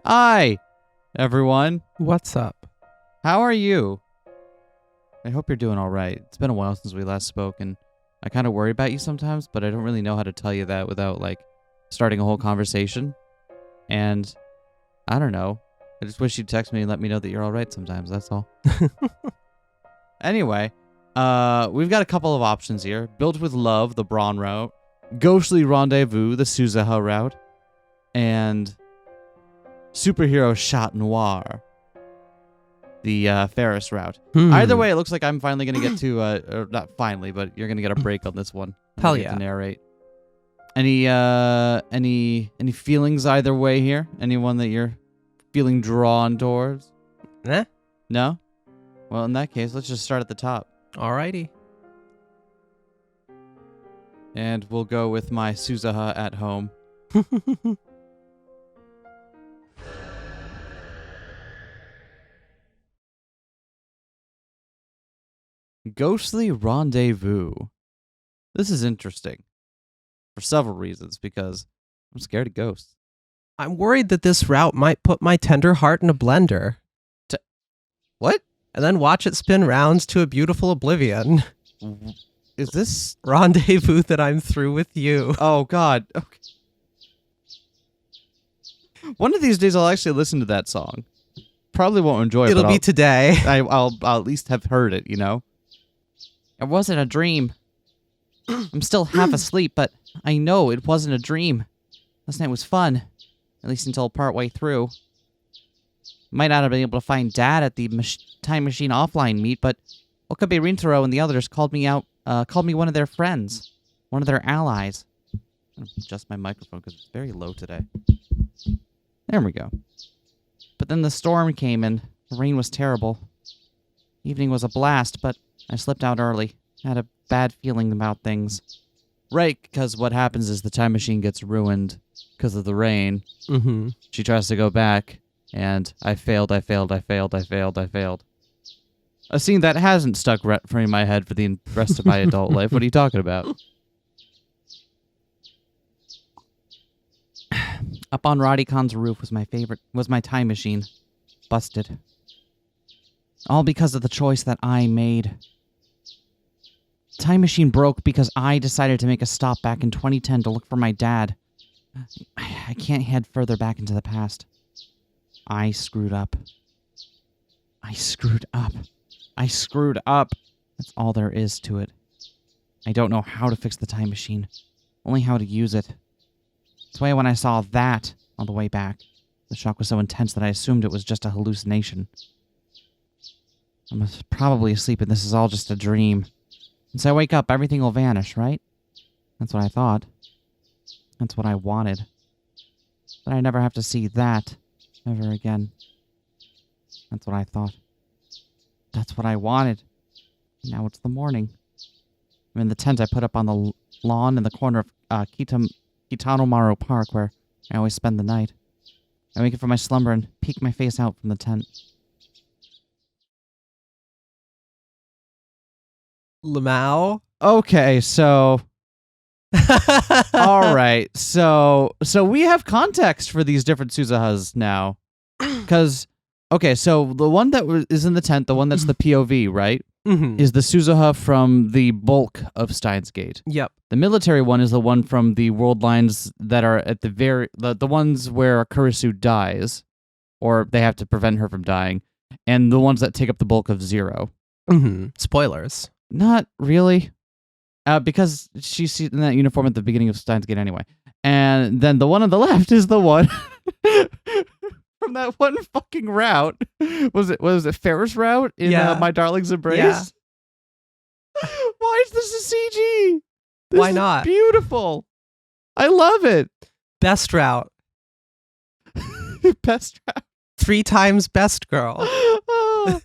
Hi, everyone. What's up? How are you? I hope you're doing all right. It's been a while since we last spoke, and I kind of worry about you sometimes, but I don't really know how to tell you that without, starting a whole conversation. And I don't know. I just wish you'd text me and let me know that you're all right sometimes, that's all. Anyway, we've got a couple of options here. Built with Love, the Braun route. Ghostly Rendezvous, the Suzuha route. And Superhero Chat Noir, the Ferris route. Either way, it looks like I'm finally going to get to, or not finally, but you're going to get a break on this one. Hell yeah. To narrate. Any feelings either way here? Anyone that you're feeling drawn towards? No? Well, in that case, let's just start at the top. Alrighty. And we'll go with my Suzuha at home. Ghostly Rendezvous. This is interesting. For several reasons, because I'm scared of ghosts. I'm worried that this route might put my tender heart in a blender. What? And then watch it spin rounds to a beautiful oblivion. Is this rendezvous that I'm through with you? Oh, God. Okay. One of these days, I'll actually listen to that song. Probably won't enjoy it. It'll be today. I'll at least have heard it, you know? It wasn't a dream. I'm still half asleep, but I know it wasn't a dream. Last night was fun. At least until partway through. Might not have been able to find Dad at the Time Machine offline meet, but Okabe Rintaro and the others called me one of their friends. One of their allies. I'll adjust my microphone because it's very low today. There we go. But then the storm came and the rain was terrible. Evening was a blast, but I slipped out early. I had a bad feeling about things. Right, because what happens is the time machine gets ruined because of the rain. Mm-hmm. She tries to go back, and I failed. A scene that hasn't stuck in my head for the rest of my adult life. What are you talking about? Up on Roddy Khan's roof was my time machine. Busted. All because of the choice that I made. Time machine broke because I decided to make a stop back in 2010 to look for my dad. I can't head further back into the past. I screwed up. That's all there is to it. I don't know how to fix the time machine. Only how to use it. That's why when I saw that on the way back, the shock was so intense that I assumed it was just a hallucination. I'm probably asleep and this is all just a dream. Once I wake up, everything will vanish, right? That's what I thought. That's what I wanted. But I never have to see that ever again. That's what I thought. That's what I wanted. Now it's the morning. I'm in the tent I put up on the lawn in the corner of Kitanomaru Park where I always spend the night. I wake up from my slumber and peek my face out from the tent. Lamau? Okay, so... All right, so we have context for these different Suzuhas now. Because, okay, so the one that is in the tent, the one that's the POV, right? Mm-hmm. Is the Suzuha from the bulk of Steins Gate. Yep. The military one is the one from the world lines that are at the ones where Kurisu dies, or they have to prevent her from dying, and the ones that take up the bulk of Zero. Mm-hmm. Spoilers. Not really. Because she's in that uniform at the beginning of Steins Gate anyway. And then the one on the left is the one from that one fucking route. Was it Ferris route in My Darling's Embrace? Yeah. Why is this a CG? Why not? Beautiful. I love it. Best route. Best route. 3 times best girl. Oh.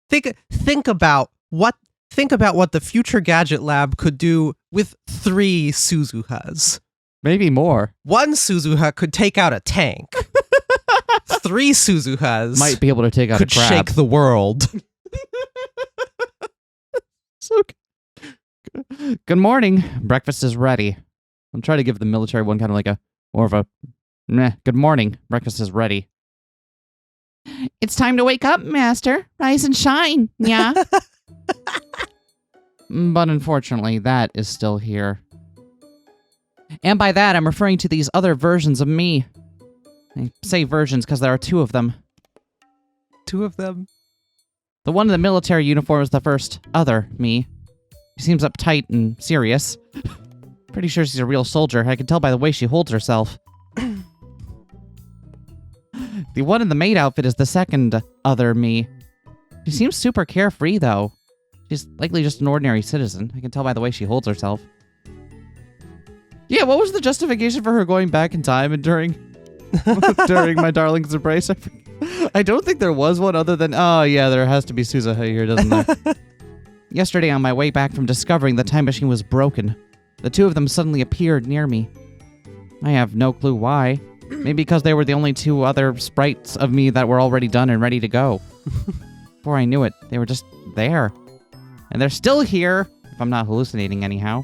Think about what the future gadget lab could do with 3 Suzuhas. Maybe more. 1 Suzuha could take out a tank. 3 Suzuhas might be able to take out a crab. Could shake the world. So good morning. Breakfast is ready. I'll try to give the military one kind of like a more of a meh, good morning. Breakfast is ready. It's time to wake up, master. Rise and shine. Yeah. But unfortunately, that is still here. And by that, I'm referring to these other versions of me. I say versions because there are two of them. Two of them? The one in the military uniform is the first other me. She seems uptight and serious. Pretty sure she's a real soldier. I can tell by the way she holds herself. The one in the maid outfit is the second other me. She seems super carefree, though. She's likely just an ordinary citizen. I can tell by the way she holds herself. Yeah, what was the justification for her going back in time and during my darling's embrace? I don't think there was one other than, oh yeah, there has to be Suzuha here, doesn't there? Yesterday on my way back from discovering the time machine was broken, the two of them suddenly appeared near me. I have no clue why. Maybe because they were the only two other sprites of me that were already done and ready to go. Before I knew it, they were just there. And they're still here, if I'm not hallucinating anyhow.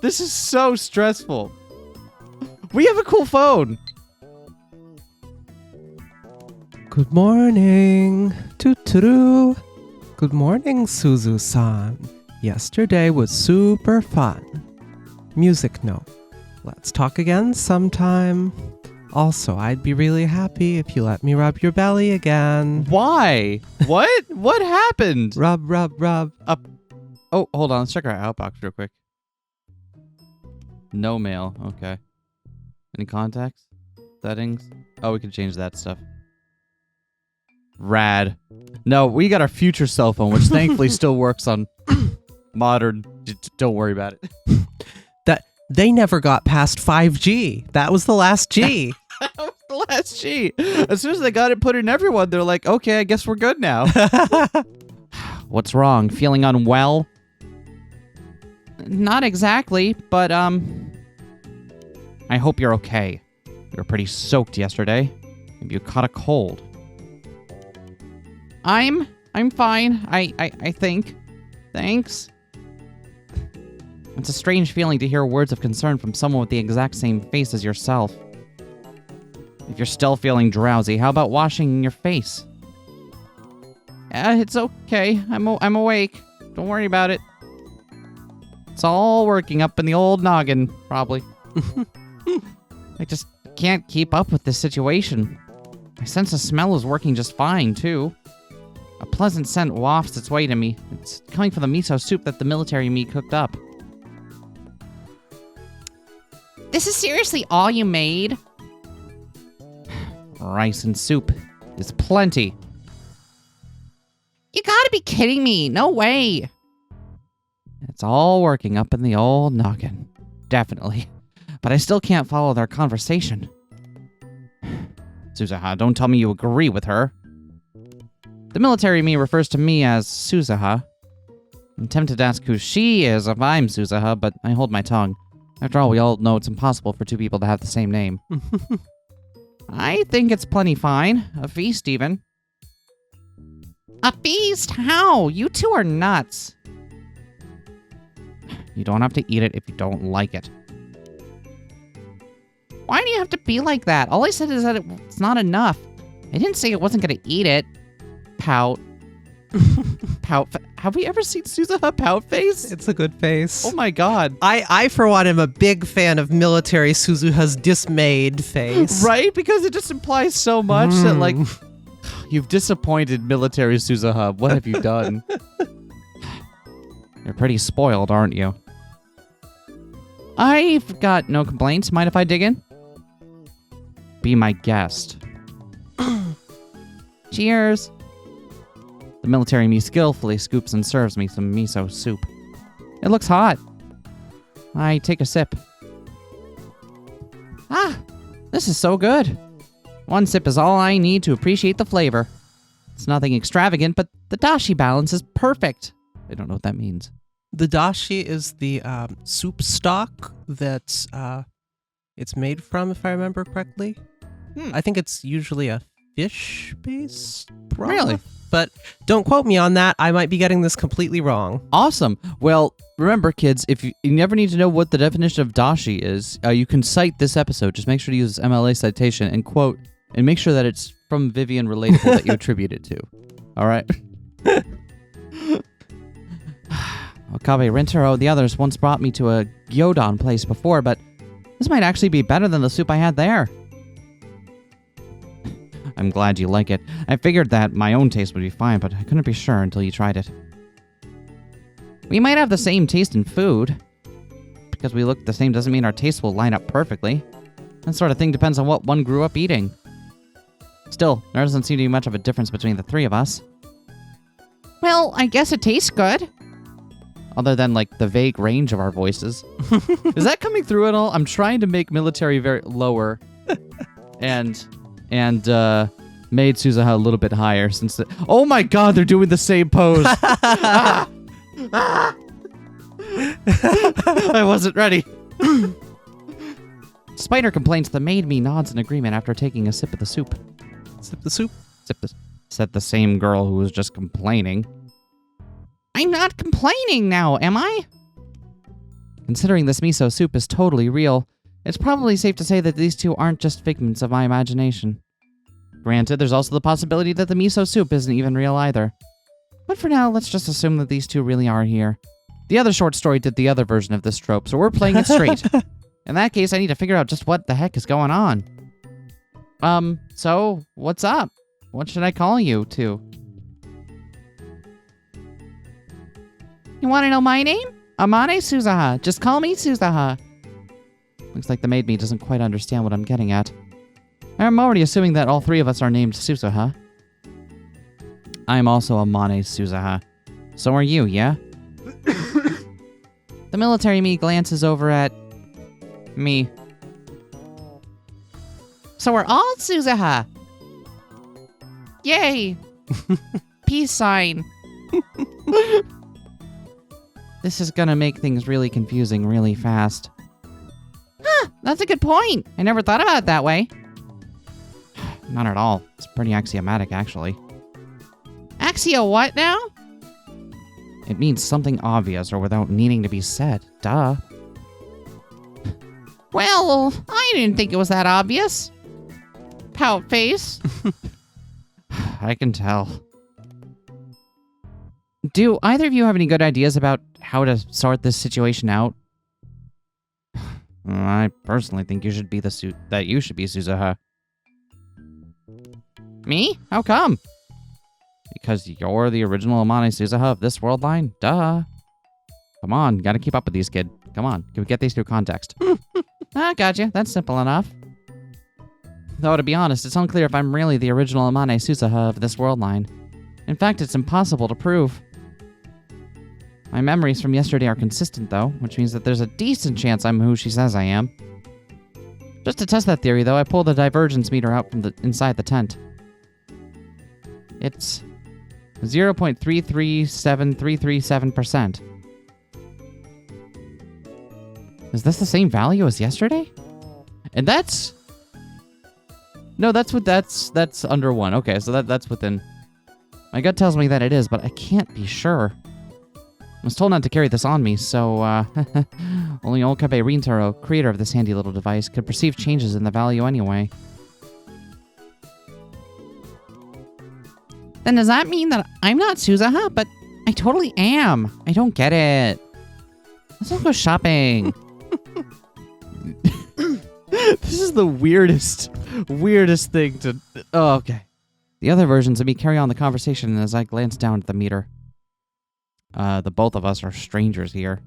This is so stressful. We have a cool phone. Good morning. Toot-toot. Good morning, Suzu-san. Yesterday was super fun. Music note. Let's talk again sometime. Also, I'd be really happy if you let me rub your belly again. Why? What? What happened? Rub, rub, rub. Oh, hold on. Let's check our outbox real quick. No mail. Okay. Any contacts? Settings? Oh, we can change that stuff. Rad. No, we got our future cell phone, which thankfully still works on modern. Don't worry about it. They never got past 5G. That was the last G. That was the last G. As soon as they got it put in everyone, they're like, okay, I guess we're good now. What's wrong? Feeling unwell? Not exactly, but, I hope you're okay. You were pretty soaked yesterday. Maybe you caught a cold. I'm fine, I think. Thanks. It's a strange feeling to hear words of concern from someone with the exact same face as yourself. If you're still feeling drowsy, how about washing your face? It's okay. I'm awake. Don't worry about it. It's all working up in the old noggin, probably. I just can't keep up with this situation. My sense of smell is working just fine, too. A pleasant scent wafts its way to me. It's coming from the miso soup that the military me cooked up. This is seriously all you made? Rice and soup is plenty. You gotta be kidding me. No way. It's all working up in the old noggin. Definitely. But I still can't follow their conversation. Suzuha, don't tell me you agree with her. The military me refers to me as Suzuha. I'm tempted to ask who she is if I'm Suzuha, but I hold my tongue. After all, we all know it's impossible for two people to have the same name. I think it's plenty fine. A feast, even. A feast? How? You two are nuts. You don't have to eat it if you don't like it. Why do you have to be like that? All I said is that it's not enough. I didn't say it wasn't going to eat it. Pout. Pout. Have we ever seen Suzuha pout face? It's a good face. Oh my god. I for one, am a big fan of military Suzuha's dismayed face. Right? Because it just implies so much that, like, you've disappointed military Suzuha. What have you done? You're pretty spoiled, aren't you? I've got no complaints. Mind if I dig in? Be my guest. Cheers. The military me skillfully scoops and serves me some miso soup. It looks hot. I take a sip. Ah, this is so good. One sip is all I need to appreciate the flavor. It's nothing extravagant, but the dashi balance is perfect. I don't know what that means. The dashi is the soup stock that's it's made from, if I remember correctly. I think it's usually a fish-based broth. Really? But don't quote me on that. I might be getting this completely wrong. Awesome. Well, remember, kids, if you never need to know what the definition of dashi is, you can cite this episode. Just make sure to use this MLA citation and quote, and make sure that it's from Vivian Relatable that you attribute it to. All right? Okabe Rintaro, the others once brought me to a gyudon place before, but this might actually be better than the soup I had there. I'm glad you like it. I figured that my own taste would be fine, but I couldn't be sure until you tried it. We might have the same taste in food. Because we look the same doesn't mean our tastes will line up perfectly. That sort of thing depends on what one grew up eating. Still, there doesn't seem to be much of a difference between the three of us. Well, I guess it tastes good. Other than, like, the vague range of our voices. Is that coming through at all? I'm trying to make military very lower. and made Suzuha a little bit higher since oh my god, they're doing the same pose. I wasn't ready. Despite her complaints, the maid me nods in agreement after taking a sip of the soup. Sip the soup? Said the same girl who was just complaining. I'm not complaining now, am I? Considering this miso soup is totally real, it's probably safe to say that these two aren't just figments of my imagination. Granted, there's also the possibility that the miso soup isn't even real either. But for now, let's just assume that these two really are here. The other short story did the other version of this trope, so we're playing it straight. In that case, I need to figure out just what the heck is going on. So, what's up? What should I call you to? You want to know my name? Amane Suzuha. Just call me Suzuha. Looks like the maid me doesn't quite understand what I'm getting at. I'm already assuming that all three of us are named Suzuha. I'm also Amane Suzuha. So are you, yeah? The military me glances over at me. So we're all Suzuha. Yay! Peace sign. This is gonna make things really confusing really fast. Huh, that's a good point. I never thought about it that way. Not at all. It's pretty axiomatic, actually. Axio what now? It means something obvious or without needing to be said. Duh. Well, I didn't think it was that obvious. Pout face. I can tell. Do either of you have any good ideas about how to sort this situation out? I personally think you should be Suzuha. Me? How come? Because you're the original Amane Suzuha of this world line? Duh. Come on, gotta keep up with these, kid. Come on, can we get these through context? Gotcha. That's simple enough. Though, to be honest, it's unclear if I'm really the original Amane Suzuha of this world line. In fact, it's impossible to prove. My memories from yesterday are consistent, though, which means that there's a decent chance I'm who she says I am. Just to test that theory, though, I pulled the divergence meter out from inside the tent. It's 0.337337%. Is this the same value as yesterday? And that's... No, that's under 1. Okay, so that's within... My gut tells me that it is, but I can't be sure. I was told not to carry this on me, so, only Okabe Rintaro, creator of this handy little device, could perceive changes in the value anyway. Then does that mean that I'm not Suzuha? But I totally am. I don't get it. Let's all go shopping. This is the weirdest thing to... Oh, okay. The other versions of me carry on the conversation as I glance down at the meter. The both of us are strangers here.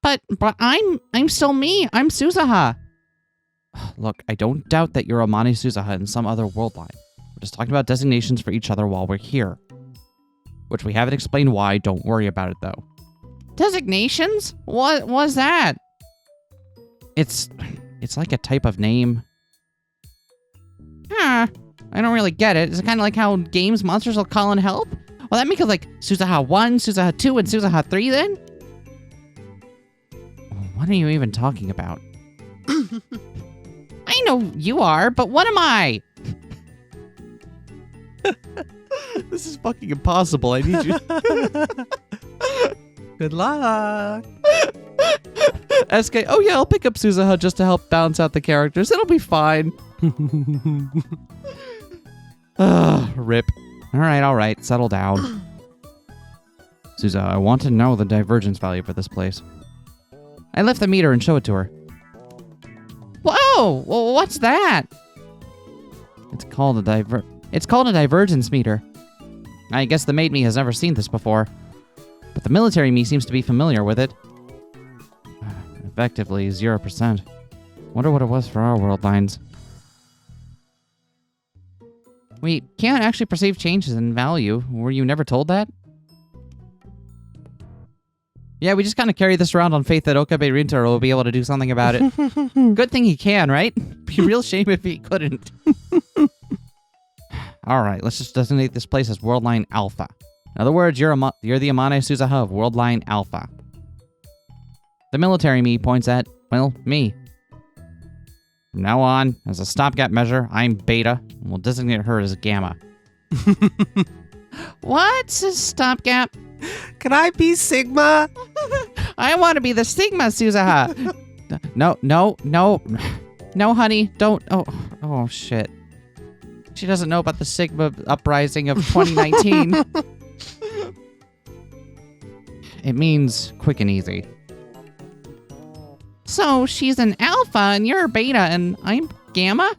But I'm still me. I'm Suzuha. Look, I don't doubt that you're Amane Suzuha in some other world line. We're just talking about designations for each other while we're here. Which we haven't explained why. Don't worry about it, though. Designations? What was that? It's like a type of name. Huh. I don't really get it. Is it kind of like how games monsters will call in help? Well, that makes it like Suzuha 1, Suzuha 2, and Suzuha 3 then? What are you even talking about? I know you are, but what am I? This is fucking impossible. I need you. Good luck. SK, oh yeah, I'll pick up Suzuha just to help balance out the characters. It'll be fine. Rip. All right. Settle down. Suzuha, I want to know the divergence value for this place. I lift the meter and show it to her. Whoa! Well, what's that? It's called a divergence meter. I guess the maid me has never seen this before, but the military me seems to be familiar with it. Effectively 0%. Wonder what it was for our world lines. We can't actually perceive changes in value. Were you never told that? Yeah, we just kind of carry this around on faith that Okabe Rintaro will be able to do something about it. Good thing he can, right? Be a real shame if he couldn't. Alright, let's just designate this place as World Line Alpha. In other words, you're the Amane Suzuha of World Line Alpha. The military me points at, well, me. From now on, as a stopgap measure, I'm Beta, and we'll designate her as Gamma. What's a stopgap? Can I be Sigma? I want to be the Sigma Suzuha. No, honey, don't. Oh, shit. She doesn't know about the Sigma uprising of 2019. It means quick and easy. So she's an Alpha and you're a Beta and I'm Gamma?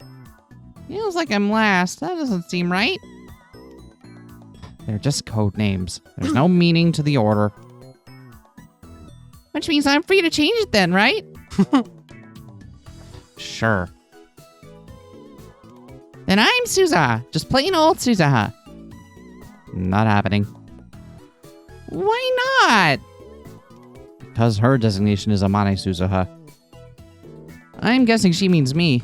Feels like I'm last. That doesn't seem right. They're just code names. There's no meaning to the order. Which means I'm free to change it then, right? Sure. Then I'm Suzuha. Just plain old Suzuha. Not happening. Why not? Because her designation is Amane Suzuha. I'm guessing she means me.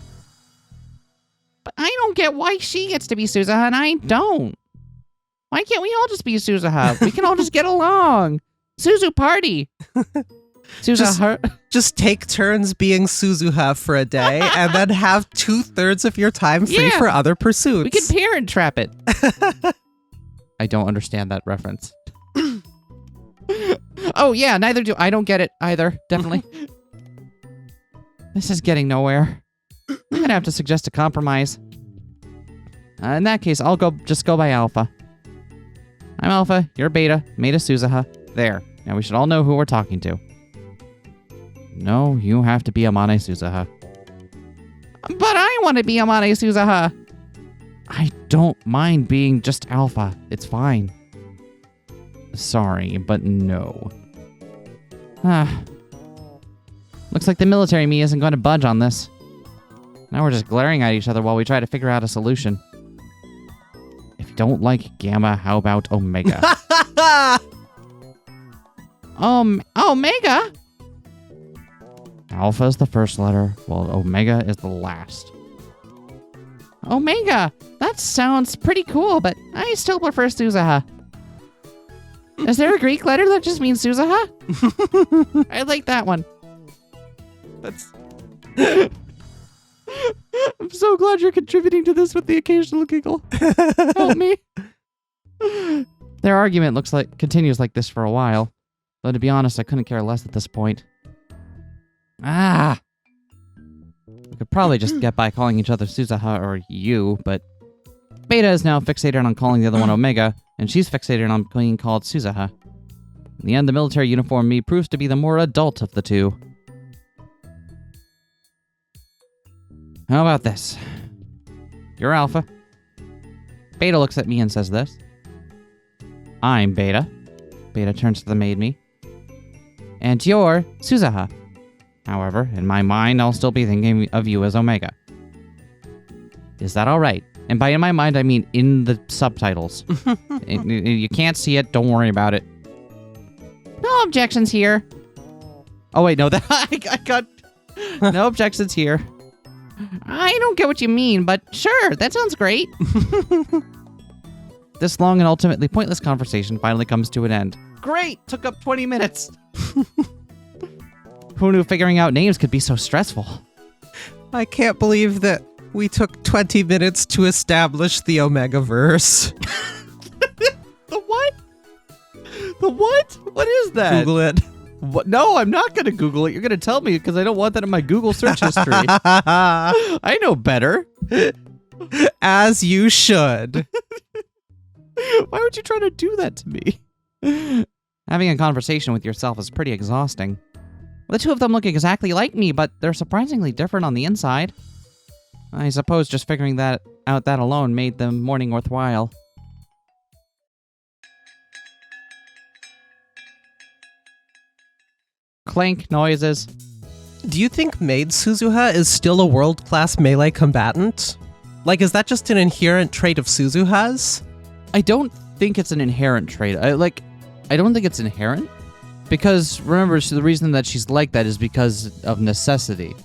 But I don't get why she gets to be Suzuha and I don't. Why can't we all just be Suzuha? We can all just get along. Suzu party. Just take turns being Suzuha for a day and then have 2/3 of your time free for other pursuits. We can parent trap it. I don't understand that reference. Oh yeah, neither do I. Don't get it either. Definitely. This is getting nowhere. I'm gonna have to suggest a compromise. In that case, I'll just go by Alpha. I'm Alpha, you're Beta, Meta Suzuha. There. Now we should all know who we're talking to. No, you have to be Amane Suzuha. But I want to be Amane Suzuha. I don't mind being just Alpha. It's fine. Sorry, but no. Looks like the military me isn't going to budge on this. Now we're just glaring at each other while we try to figure out a solution. If you don't like Gamma, how about Omega? Omega? Alpha is the first letter, while Omega is the last. Omega! That sounds pretty cool, but I still prefer Suzuha. Is there a Greek letter that just means Suzuha? I like that one. That's... I'm so glad you're contributing to this with the occasional giggle. Help me. Their argument continues like this for a while. Though to be honest, I couldn't care less at this point. We could probably just get by calling each other Suzuha or you, but Beta is now fixated on calling the other one Omega, and she's fixated on being called Suzuha. In the end, the military uniform me proves to be the more adult of the two. How about this? You're Alpha. Beta looks at me and says this. I'm Beta. Beta turns to the maid me. And you're Suzuha. However, in my mind, I'll still be thinking of you as Omega. Is that alright? And by in my mind, I mean in the subtitles. You can't see it, don't worry about it. No objections here. Oh wait, no, I got... No objections here. I don't get what you mean, but sure, that sounds great. This long and ultimately pointless conversation finally comes to an end. Great! Took up 20 minutes. Who knew figuring out names could be so stressful? I can't believe that We took 20 minutes to establish the Omegaverse. The what? The what? What is that? Google it. What? No, I'm not going to Google it. You're going to tell me because I don't want that in my Google search history. I know better. As you should. Why would you try to do that to me? Having a conversation with yourself is pretty exhausting. The two of them look exactly like me, but they're surprisingly different on the inside. I suppose just figuring that out that alone made the morning worthwhile. Clank noises. Do you think Maid Suzuha is still a world-class melee combatant? Like, is that just an inherent trait of Suzuha's? I don't think it's an inherent trait. I don't think it's inherent. Because, remember, the reason that she's like that is because of necessity.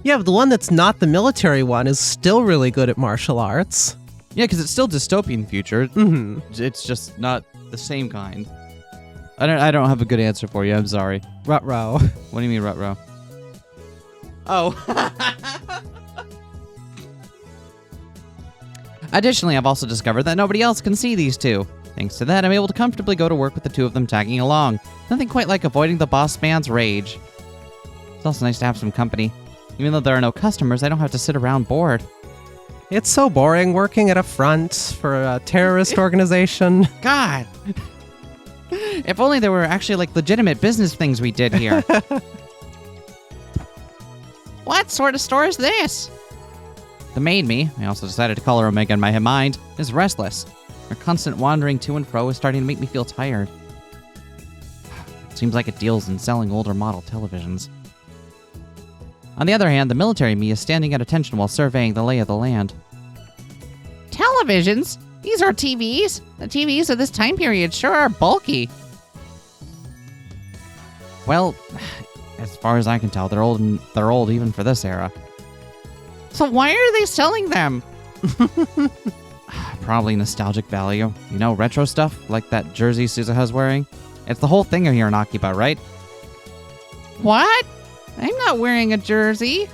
Yeah, but the one that's not the military one is still really good at martial arts. Yeah, because it's still dystopian future. Mm-hmm. It's just not the same kind. I don't have a good answer for you. I'm sorry. Ruh-roh. What do you mean, ruh-roh? Oh. Additionally, I've also discovered that nobody else can see these two. Thanks to that, I'm able to comfortably go to work with the two of them tagging along. Nothing quite like avoiding the boss man's rage. It's also nice to have some company. Even though there are no customers, I don't have to sit around bored. It's so boring working at a front for a terrorist organization. God! If only there were actually, like, legitimate business things we did here. What sort of store is this? The maid me, I also decided to call her Omega in my mind, is restless. Her constant wandering to and fro is starting to make me feel tired. It seems like it deals in selling older model televisions. On the other hand, the military me is standing at attention while surveying the lay of the land. Televisions? These are TVs. The TVs of this time period sure are bulky. Well, as far as I can tell, they're old even for this era. So why are they selling them? Probably nostalgic value. You know, retro stuff, like that jersey Suzuha's wearing. It's the whole thing here in Akiba, right? What? I'm not wearing a jersey.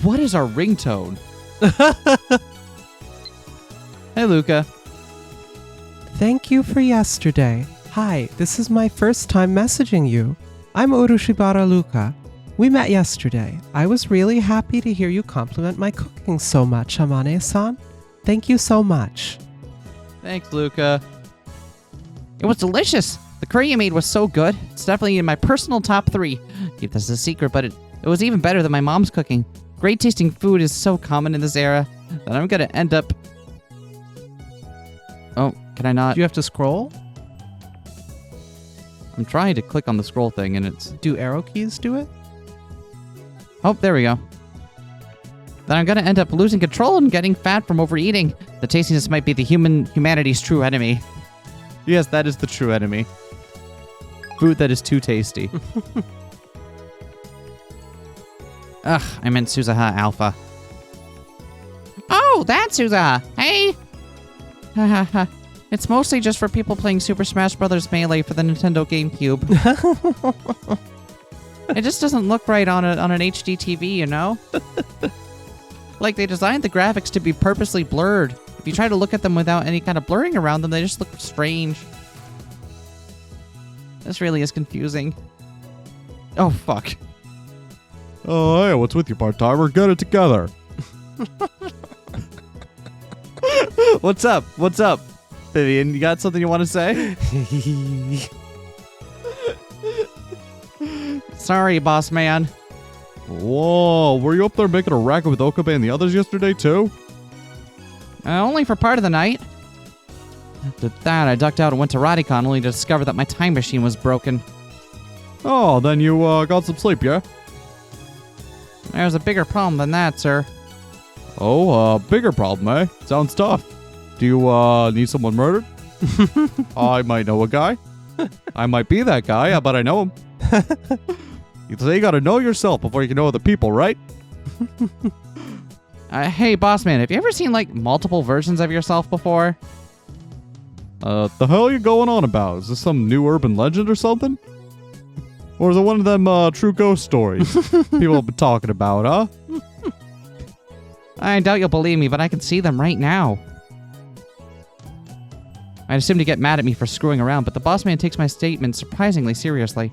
What is our ringtone? Hey, Luca. Thank you for yesterday. Hi, this is my first time messaging you. I'm Urushibara Luca. We met yesterday. I was really happy to hear you compliment my cooking so much, Amane-san. Thank you so much. Thanks, Luca. It was delicious. The curry you made was so good. It's definitely in my personal top 3. Keep this a secret, but it was even better than my mom's cooking. Great tasting food is so common in this era that I'm gonna end up... Oh, can I not? Do you have to scroll? I'm trying to click on the scroll thing and it's... Do arrow keys do it? Oh, there we go. Then I'm gonna end up losing control and getting fat from overeating. The tastiness might be the humanity's true enemy. Yes, that is the true enemy. Food that is too tasty. Ugh, I meant Suzuha Alpha. Oh, that's Suzuha. Hey! Hahaha. It's mostly just for people playing Super Smash Bros. Melee for the Nintendo GameCube. It just doesn't look right on an HD TV, you know? Like, they designed the graphics to be purposely blurred. If you try to look at them without any kind of blurring around them, they just look strange. This really is confusing. Oh, fuck. Oh, hey, what's with you, part-timer? Get it together. What's up? What's up, Vivian? You got something you want to say? Sorry, boss man. Whoa, were you up there making a racket with Okabe and the others yesterday, too? Only for part of the night. After that, I ducked out and went to Radicon only to discover that my time machine was broken. Oh, then you got some sleep, yeah? There's a bigger problem than that, sir. Oh, bigger problem, eh? Sounds tough. Do you need someone murdered? I might know a guy. I might be that guy, but I know him. You say you gotta know yourself before you can know other people, right? Hey, boss man, have you ever seen, like, multiple versions of yourself before? The hell are you going on about? Is this some new urban legend or something? Or is it one of them true ghost stories people have been talking about, huh? I doubt you'll believe me, but I can see them right now. I'd assume to get mad at me for screwing around, but the boss man takes my statement surprisingly seriously.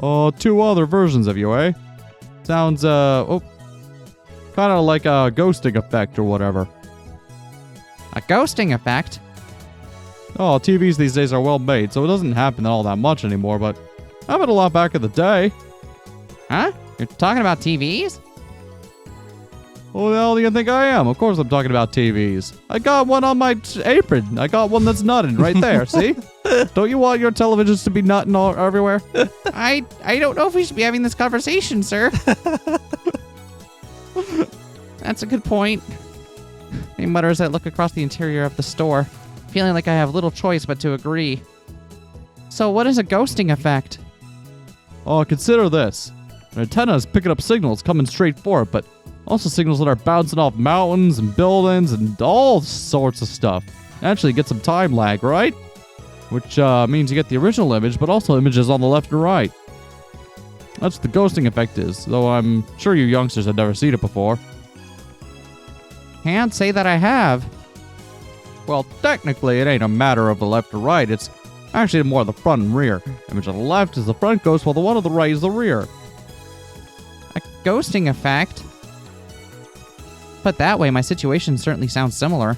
Oh, 2 other versions of you, eh? Sounds, kind of like a ghosting effect or whatever. A ghosting effect? Oh, TVs these days are well made, so it doesn't happen all that much anymore, but happened a lot back in the day. Huh? You're talking about TVs? Who the hell do you think I am? Of course I'm talking about TVs. I got one on my apron. I got one that's nutting right there, see? Don't you want your televisions to be nutting all everywhere? I don't know if we should be having this conversation, sir. That's a good point. He mutters as I look across the interior of the store, feeling like I have little choice but to agree. So what is a ghosting effect? Oh, consider this. An antenna is picking up signals coming straight for it, but also signals that are bouncing off mountains and buildings and all sorts of stuff. Actually, get some time lag, right? Which means you get the original image, but also images on the left and right. That's what the ghosting effect is, though I'm sure you youngsters have never seen it before. Can't say that I have. Well, technically, it ain't a matter of the left or right. It's actually more the front and rear. Image on the left is the front ghost, while the one on the right is the rear. A ghosting effect? Put that way, my situation certainly sounds similar.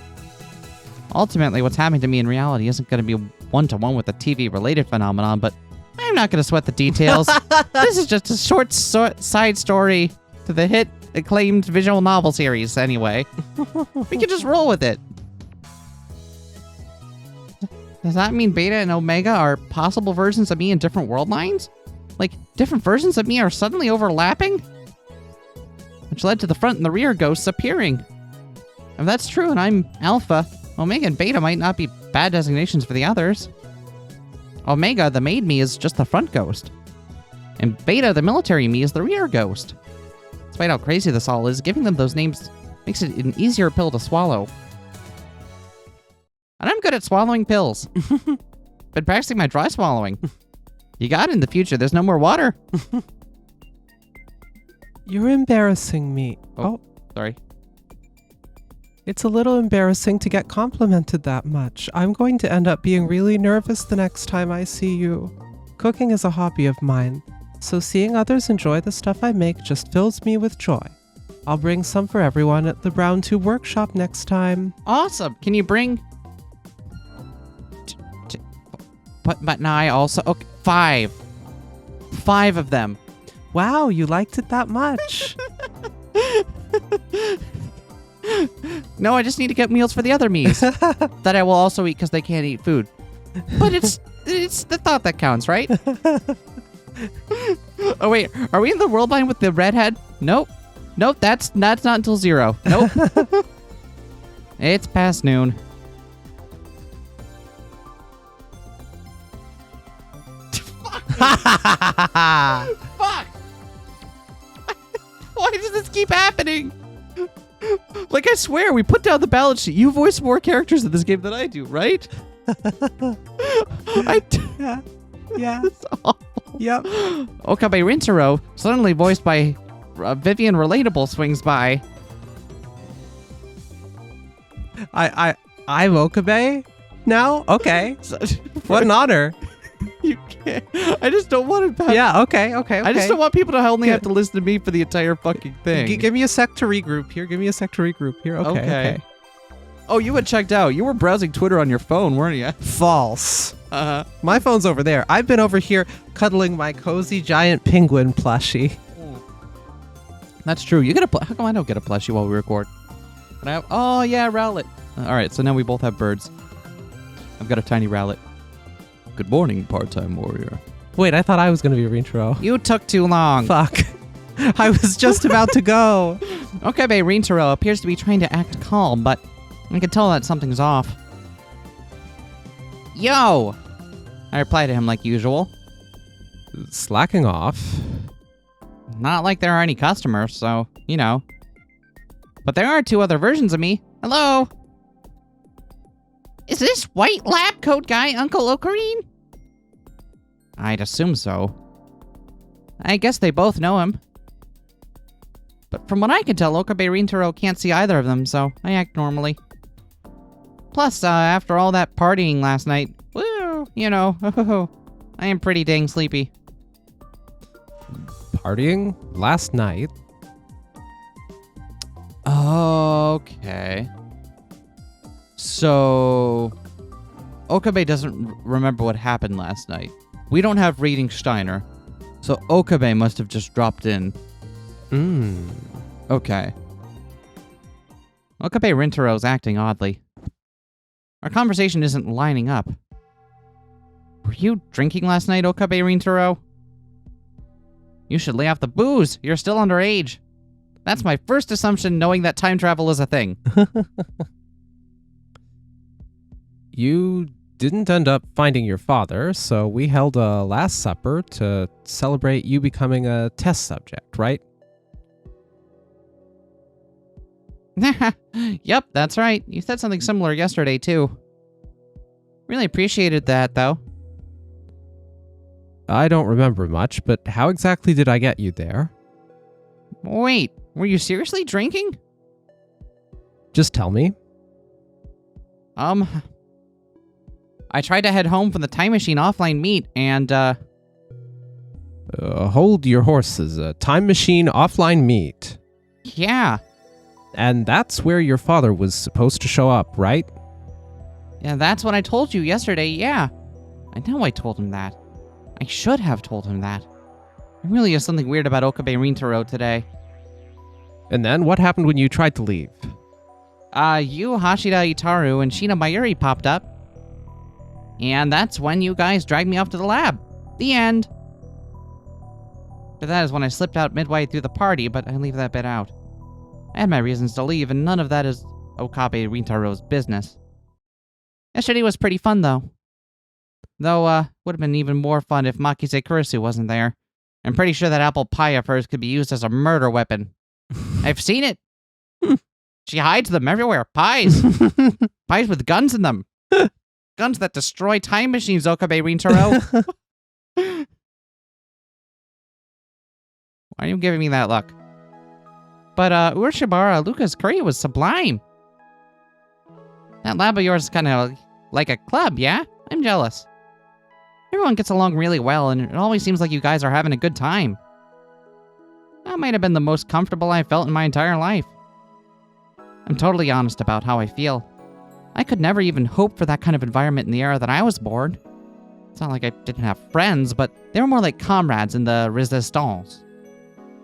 Ultimately, what's happening to me in reality isn't going to be one-to-one with a TV-related phenomenon, but I'm not going to sweat the details. This is just a short side story to the hit acclaimed visual novel series, anyway. We can just roll with it. Does that mean Beta and Omega are possible versions of me in different world lines? Like, different versions of me are suddenly overlapping? Which led to the front and the rear ghosts appearing. If that's true and I'm Alpha, Omega and Beta might not be bad designations for the others. Omega, the maid me, is just the front ghost. And Beta, the military me, is the rear ghost. Despite how crazy this all is, giving them those names makes it an easier pill to swallow. And I'm good at swallowing pills. Been practicing my dry swallowing. You got it in the future, there's no more water. You're embarrassing me. Oh, Sorry. it's a little embarrassing to get complimented that much. I'm going to end up being really nervous the next time I see you. Cooking is a hobby of mine, so seeing others enjoy the stuff I make just fills me with joy. I'll bring some for everyone at the Brown Tube workshop next time. Awesome. Can you bring... But now I also... Okay, 5. 5 of them. Wow, you liked it that much. No, I just need to get meals for the other me's that I will also eat because they can't eat food. But it's the thought that counts, right? Oh wait, are we in the world line with the redhead? Nope. Nope, that's not until 0. Nope. It's past noon. Fuck! Why does this keep happening? Like, I swear, we put down the balance sheet. You voice more characters in this game than I do, right? Yeah. It's awful. Yep. Okabe Rintaro, suddenly voiced by Vivian Relatable, swings by. I'm Okabe now? Okay. What an honor. You can't. I just don't want to. Yeah, okay. I just don't want people to only have to listen to me for the entire fucking thing. Give me a sec to regroup here. Okay. Oh, you had checked out. You were browsing Twitter on your phone, weren't you? False. Uh-huh. My phone's over there. I've been over here cuddling my cozy giant penguin plushie. That's true. You get a. How come I don't get a plushie while we record? But oh yeah, Rowlet. All right, so now we both have birds. I've got a tiny Rowlet. Good morning, part-time warrior. Wait, I thought I was going to be Rintaro. You took too long. Fuck. I was just about to go. Okabe Rintaro appears to be trying to act calm, but I can tell that something's off. Yo! I reply to him like usual. Slacking off. Not like there are any customers, so, you know. But there are 2 other versions of me. Hello? Is this white lab coat guy Uncle Ocarine? I'd assume so. I guess they both know him. But from what I can tell, Okabe Rintaro can't see either of them, so I act normally. Plus, after all that partying last night, woo, you know, I am pretty dang sleepy. Partying last night? Okay. So, Okabe doesn't remember what happened last night. We don't have reading Steiner, so Okabe must have just dropped in. Okay. Okabe Rintaro's acting oddly. Our conversation isn't lining up. Were you drinking last night, Okabe Rintaro? You should lay off the booze. You're still underage. That's my first assumption, knowing that time travel is a thing. You didn't end up finding your father, so we held a Last Supper to celebrate you becoming a test subject, right? Yep, that's right. You said something similar yesterday, too. Really appreciated that, though. I don't remember much, but how exactly did I get you there? Wait, were you seriously drinking? Just tell me. I tried to head home from the Time Machine offline meet, and, Hold your horses. A Time Machine offline meet. yeah. And that's where your father was supposed to show up, right? Yeah, that's what I told you yesterday, yeah. I know I told him that. I should have told him that. There really is something weird about Okabe Rintaro today. And then what happened when you tried to leave? You, Hashida Itaru, and Shina Mayuri popped up. And that's when you guys dragged me off to the lab. The end. But that is when I slipped out midway through the party, but I leave that bit out. I had my reasons to leave, and none of that is Okabe Rintaro's business. Yesterday was pretty fun, though. Though, would have been even more fun if Makise Kurisu wasn't there. I'm pretty sure that apple pie of hers could be used as a murder weapon. I've seen it. She hides them everywhere. Pies. Pies with guns in them. Guns that destroy time machines, Okabe Rintaro. Why are you giving me that look? But, Urshibara Luca's curry was sublime. That lab of yours is kind of like a club, yeah? I'm jealous. Everyone gets along really well, and it always seems like you guys are having a good time. That might have been the most comfortable I've felt in my entire life. I'm totally honest about how I feel. I could never even hope for that kind of environment in the era that I was born. It's not like I didn't have friends, but they were more like comrades in the resistance.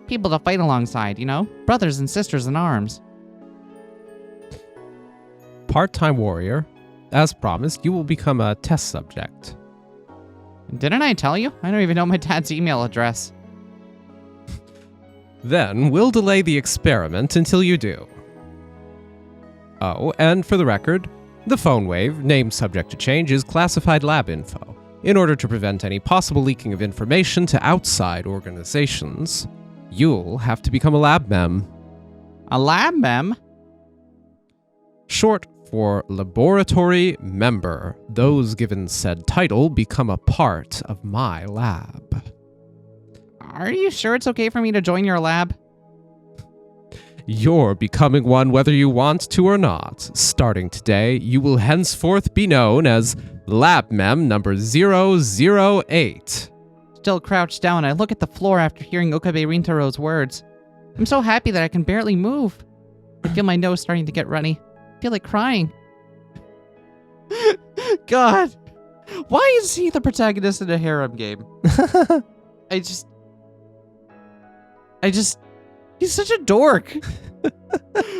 People to fight alongside, you know? Brothers and sisters in arms. Part-time warrior. As promised, you will become a test subject. Didn't I tell you? I don't even know my dad's email address. Then we'll delay the experiment until you do. Oh, and for the record, the phone wave, named subject to change, is classified lab info. In order to prevent any possible leaking of information to outside organizations, you'll have to become a lab mem. A lab mem? Short for laboratory member. Those given said title become a part of my lab. Are you sure it's okay for me to join your lab? You're becoming one whether you want to or not. Starting today, you will henceforth be known as Lab Mem number 008. Still crouched down, I look at the floor after hearing Okabe Rintaro's words. I'm so happy that I can barely move. I feel my nose starting to get runny. I feel like crying. God, why is he the protagonist in a harem game? He's such a dork.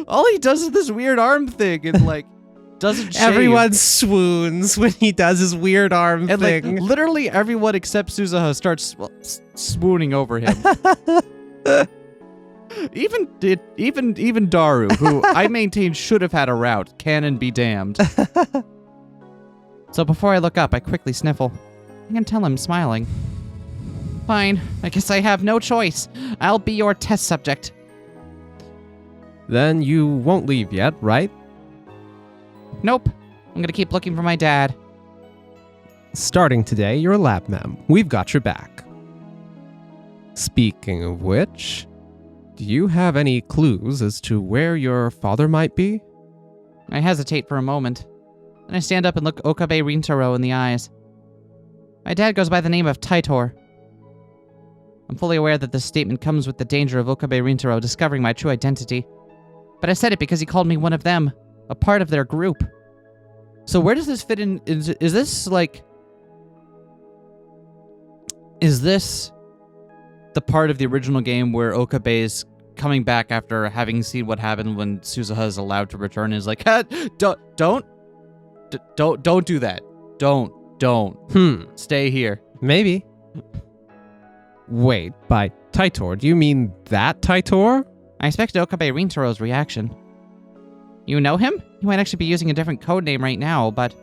All he does is this weird arm thing and, like, doesn't shave. Everyone swoons when he does his weird arm and, thing. like, literally everyone except Suzuha starts swooning over him. Even Daru, who I maintain should have had a route, canon be damned. So before I look up, I quickly sniffle. I can tell I'm smiling. Fine, I guess I have no choice. I'll be your test subject. Then you won't leave yet, right? Nope. I'm gonna keep looking for my dad. Starting today, you're a lab mem. We've got your back. Speaking of which, Do you have any clues as to where your father might be? I hesitate for a moment. Then I stand up and look Okabe Rintaro in the eyes. My dad goes by the name of Taitor. I'm fully aware that this statement comes with the danger of Okabe Rintaro discovering my true identity. But I said it because he called me one of them, a part of their group. So where does this fit in? Is this like... Is this the part of the original game where Okabe is coming back after having seen what happened when Suzuha is allowed to return and is like, don't do that. Don't. Stay here. Maybe. Wait, by Taitor, do you mean that Taitor? I expected Okabe Rintaro's reaction. You know him? He might actually be using a different codename right now, but...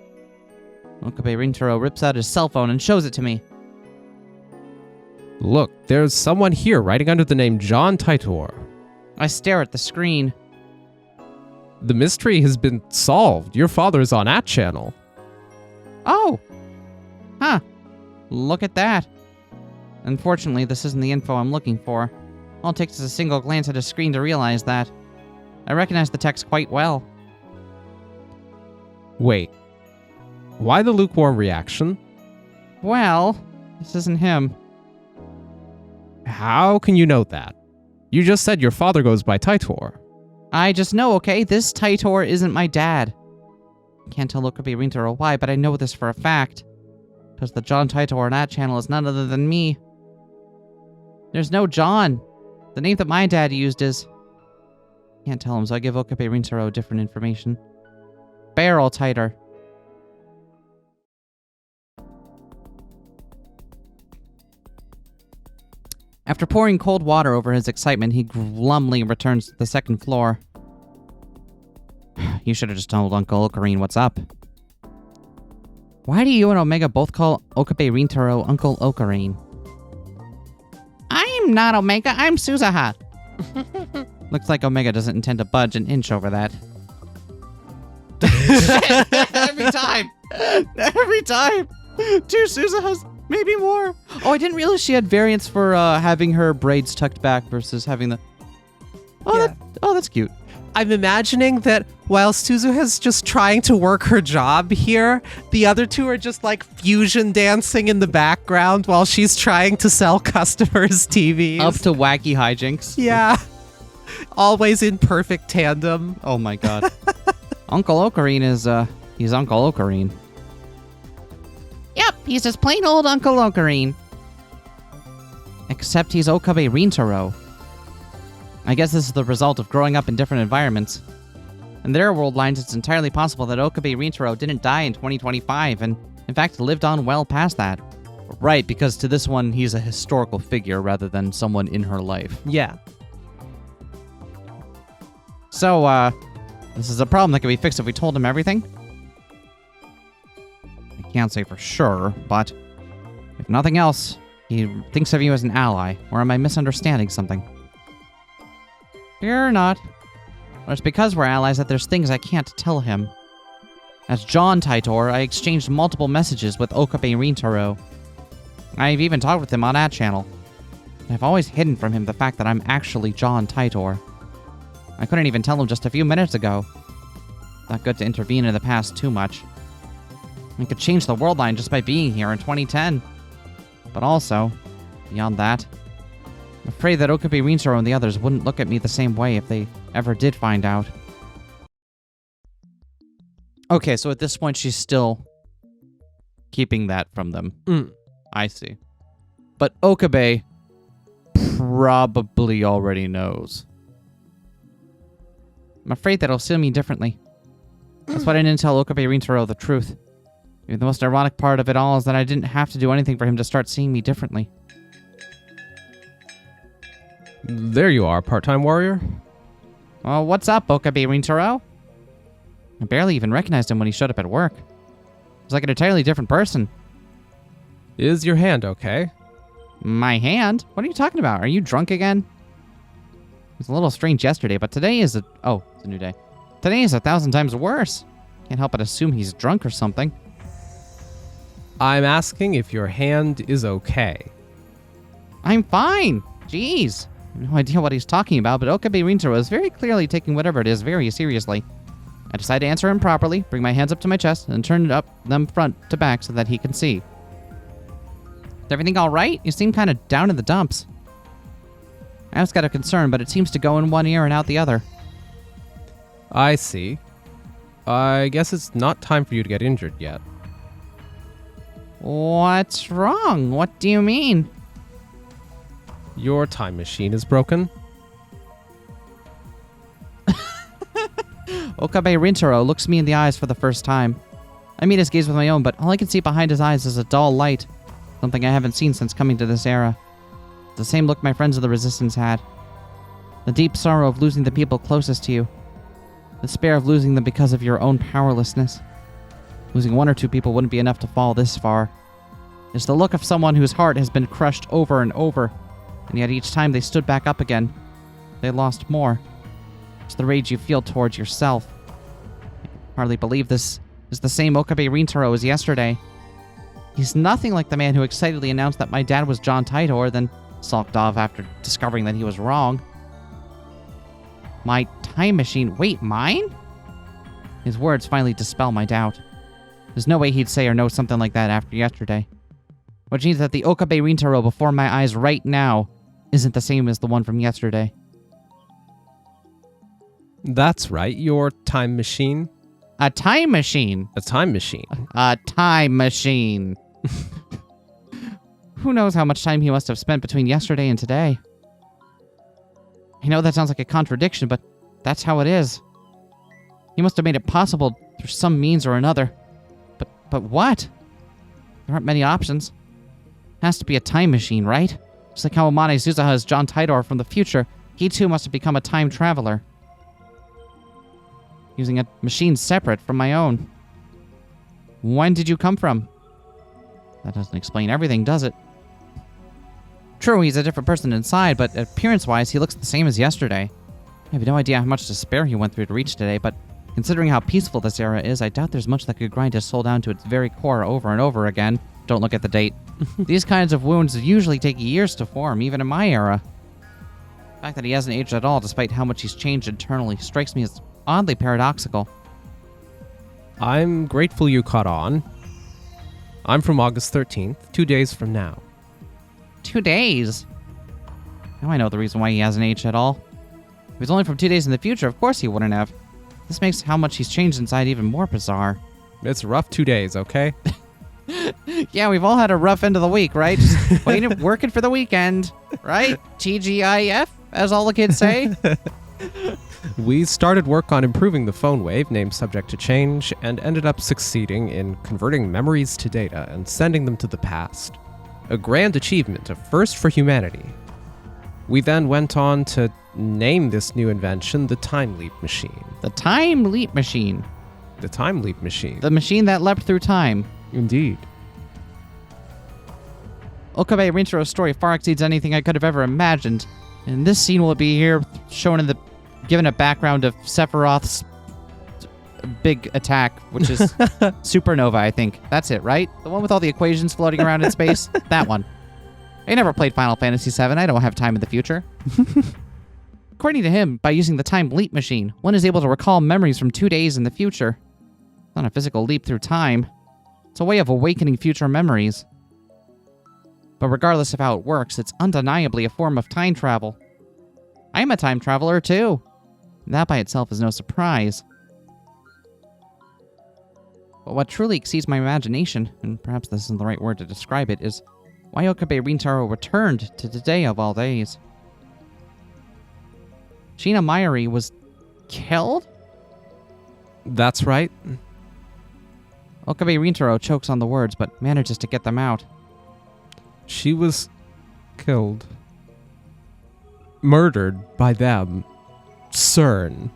Okabe Rintaro rips out his cell phone and shows it to me. Look, there's someone here writing under the name John Taitor. I stare at the screen. The mystery has been solved. Your father is on that channel. Oh! Huh. Look at that. Unfortunately, this isn't the info I'm looking for. All it takes is a single glance at a screen to realize that. I recognize the text quite well. Wait. Why the lukewarm reaction? Well, this isn't him. How can you know that? You just said your father goes by Taitor. I just know, okay? This Taitor isn't my dad. Can't tell Okabe Rintaro why, but I know this for a fact. Because the John Taitor on that channel is none other than me. There's no John. The name that my dad used is... Can't tell him, so I give Okabe Rintaro different information. Barrel tighter. After pouring cold water over his excitement, he glumly returns to the second floor. You should have just told Uncle Ocarine what's up. Why do you and Omega both call Okabe Rintaro Uncle Ocarine? I'm not Omega, I'm Suzuha. Looks like Omega doesn't intend to budge an inch over that. Every time! 2 Suzuhas, maybe more. Oh, I didn't realize she had variants for having her braids tucked back versus having the... Oh, Yeah. that's cute. I'm imagining that while Suzuha's just trying to work her job here, the other two are just like fusion dancing in the background while she's trying to sell customers TVs. Up to wacky hijinks. Yeah. Always in perfect tandem. Oh my god. Uncle Ocarine is, he's Uncle Ocarine. Yep, he's just plain old Uncle Ocarine. Except he's Okabe Rintaro. I guess this is the result of growing up in different environments. In their world lines, it's entirely possible that Okabe Rintaro didn't die in 2025, and in fact lived on well past that. Right, because to this one, he's a historical figure rather than someone in her life. Yeah. So, this is a problem that can be fixed if we told him everything? I can't say for sure, but if nothing else, he thinks of you as an ally, or am I misunderstanding something? You're not. Or it's because we're allies that there's things I can't tell him. As John Taitor, I exchanged multiple messages with Okabe Rintaro. I've even talked with him on that channel. I've always hidden from him the fact that I'm actually John Taitor. I couldn't even tell him just a few minutes ago. Not good to intervene in the past too much. I could change the world line just by being here in 2010. But also, beyond that, I'm afraid that Okabe Rintaro and the others wouldn't look at me the same way if they ever did find out. Okay, so at this point she's still keeping that from them. I see. But Okabe probably already knows. I'm afraid that he'll see me differently. That's why I didn't tell Okabe Rintaro the truth. Maybe the most ironic part of it all is that I didn't have to do anything for him to start seeing me differently. There you are, part-time warrior. Well, what's up, Okabe Rintaro? I barely even recognized him when he showed up at work. He was like an entirely different person. Is your hand okay? My hand? What are you talking about? Are you drunk again? It was a little strange yesterday, but today is a... Oh, it's a new day. Today is 1,000 times worse. Can't help but assume he's drunk or something. I'm asking if your hand is okay. I'm fine. Jeez. have no idea what he's talking about, but Okabe Rintaro is very clearly taking whatever it is very seriously. I decide to answer him properly, bring my hands up to my chest, and turn it up them front to back so that he can see. Is everything all right? You seem kind of down in the dumps. I always got a concern, but it seems to go in one ear and out the other. I see. I guess it's not time for you to get injured yet. What's wrong? What do you mean? Your time machine is broken. Okabe Rintaro looks me in the eyes for the first time. I meet his gaze with my own, but all I can see behind his eyes is a dull light. Something I haven't seen since coming to this era. The same look my friends of the Resistance had. The deep sorrow of losing the people closest to you. The despair of losing them because of your own powerlessness. Losing one or two people wouldn't be enough to fall this far. It's the look of someone whose heart has been crushed over and over, and yet each time they stood back up again, they lost more. It's the rage you feel towards yourself. I can hardly believe this is the same Okabe Rintaro as yesterday. He's nothing like the man who excitedly announced that my dad was John Titor, then sulked off after discovering that he was wrong. My time machine. Wait, mine? His words finally dispel my doubt. There's no way he'd say or know something like that after yesterday. Which means that the Okabe Rintaro before my eyes right now isn't the same as the one from yesterday. That's right, your time machine. A time machine? A time machine. A time machine. Who knows how much time he must have spent between yesterday and today? I know that sounds like a contradiction, but that's how it is. He must have made it possible through some means or another. But what? There aren't many options. Has to be a time machine, right? Just like how Amane Suzuha is John Titor from the future, he too must have become a time traveler. Using a machine separate from my own. When did you come from? That doesn't explain everything, does it? True, he's a different person inside, but appearance-wise, he looks the same as yesterday. I have no idea how much despair he went through to reach today, but considering how peaceful this era is, I doubt there's much that could grind his soul down to its very core over and over again. Don't look at the date. These kinds of wounds usually take years to form, even in my era. The fact that he hasn't aged at all, despite how much he's changed internally, strikes me as oddly paradoxical. I'm grateful you caught on. I'm from August 13th, 2 days from now. 2 days? Now I know the reason why he hasn't aged at all. If he was only from 2 days in the future, of course he wouldn't have. This makes how much he's changed inside even more bizarre. It's a rough 2 days, okay? Yeah, we've all had a rough end of the week, right? Just working for the weekend, right? TGIF, as all the kids say. We started work on improving the phone wave, named Subject to Change, and ended up succeeding in converting memories to data and sending them to the past. A grand achievement, a first for humanity. We then went on to name this new invention the Time Leap Machine. The Time Leap Machine. The Time Leap Machine. The machine that leapt through time. Indeed. Okabe Rintaro's story far exceeds anything I could have ever imagined. And this scene will be here shown in the given a background of Sephiroth's big attack, which is Supernova, I think. That's it, right? The one with all the equations floating around in space? That one. I never played Final Fantasy VII. I don't have time in the future. According to him, by using the Time Leap Machine, one is able to recall memories from 2 days in the future. It's not a physical leap through time. It's a way of awakening future memories. But regardless of how it works, it's undeniably a form of time travel. I'm a time traveler, too. That by itself is no surprise. But what truly exceeds my imagination, and perhaps this isn't the right word to describe it, is why Okabe Rintaro returned to today of all days. Sheena Mayuri was killed? That's right. Okabe Rintaro chokes on the words, but manages to get them out. She was killed. Murdered by them. CERN.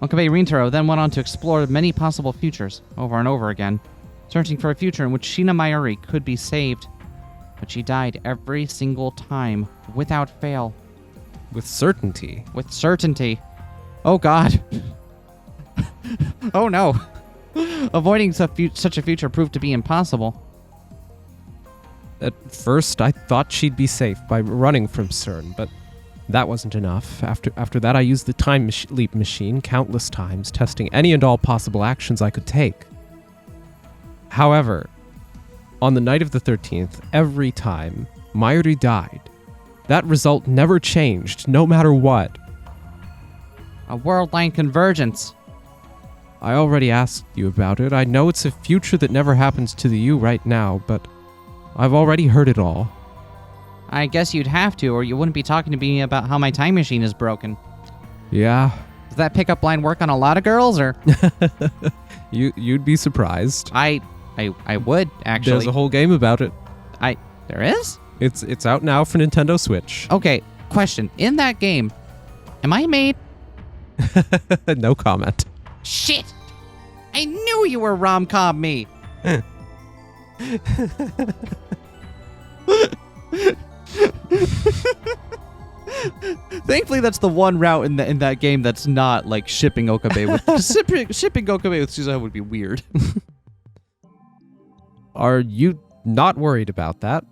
Okabe Rintaro then went on to explore many possible futures, over and over again, searching for a future in which Sheena Mayuri could be saved. But she died every single time, without fail. With certainty. With certainty. Oh god. Oh no. Avoiding such a future proved to be impossible. At first, I thought she'd be safe by running from CERN, but That wasn't enough. After that, I used the time leap machine countless times, testing any and all possible actions I could take. However, on the night of the 13th, every time Mayuri died, that result never changed, no matter what. A world-line convergence. I already asked you about it. I know it's a future that never happens to you right now, but I've already heard it all. I guess you'd have to, or you wouldn't be talking to me about how my time machine is broken. Yeah. Does that pickup line work on a lot of girls, or? You'd be surprised. I would, actually. There's a whole game about it. There is? It's out now for Nintendo Switch. Okay, question. In that game, am I made? No comment. Shit! I knew you were rom-com me! Thankfully, that's the one route in that game that's not like shipping Okabe with shipping Okabe with Suzuha would be weird. Are you not worried about that?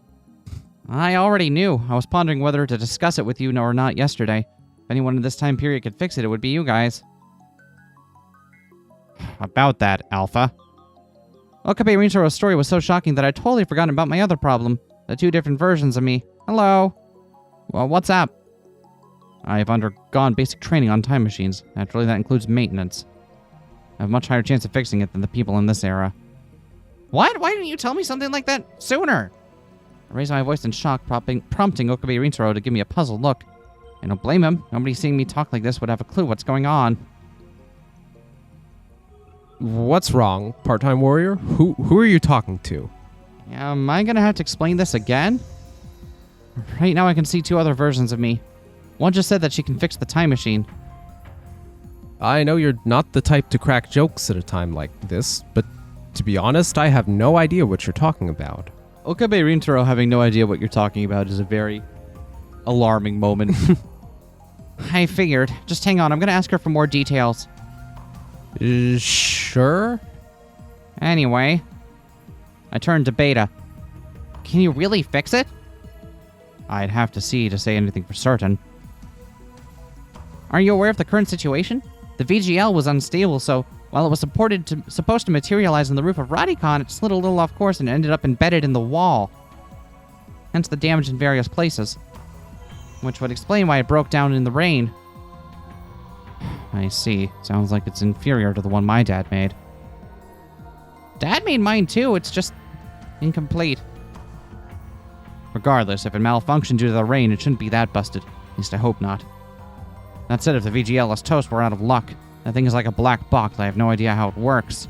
I already knew. I was pondering whether to discuss it with you or not yesterday. If anyone in this time period could fix it, it would be you guys. About that, Alpha. Okabe Rintaro's story was so shocking that I'd totally forgotten about my other problem. The two different versions of me. Hello. Well, what's up? I've undergone basic training on time machines. Naturally, that includes maintenance. I have a much higher chance of fixing it than the people in this era. What? Why didn't you tell me something like that sooner? I raised my voice in shock, prompting Okabe Rintaro to give me a puzzled look. I don't blame him. Nobody seeing me talk like this would have a clue what's going on. What's wrong, part-time warrior? Who are you talking to? Am I gonna have to explain this again? Right now I can see two other versions of me. One just said that she can fix the time machine. I know you're not the type to crack jokes at a time like this, but to be honest, I have no idea what you're talking about. Okabe Rintaro having no idea what you're talking about is a very alarming moment. I figured. Just hang on, I'm gonna ask her for more details. Sure? Anyway, I turned to Beta. Can you really fix it? I'd have to see to say anything for certain. Are you aware of the current situation? The VGL was unstable, so while it was supposed to materialize on the roof of Radicon, it slid a little off course and ended up embedded in the wall. Hence the damage in various places. Which would explain why it broke down in the rain. I see. Sounds like it's inferior to the one my dad made. Dad made mine too, it's just incomplete. Regardless, if it malfunctioned due to the rain, it shouldn't be that busted. At least I hope not. That said, if the VGL is toast, we're out of luck. That thing is like a black box. I have no idea how it works.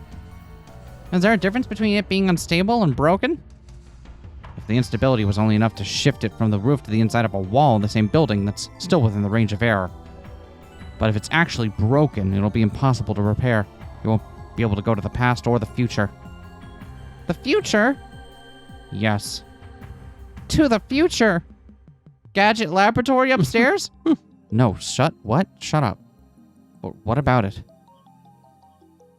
Is there a difference between it being unstable and broken? If the instability was only enough to shift it from the roof to the inside of a wall in the same building, that's still within the range of error. But if it's actually broken, it'll be impossible to repair. You won't be able to go to the past or the future. The future? Yes. To the future! Gadget laboratory upstairs? No, what? Shut up. What about it?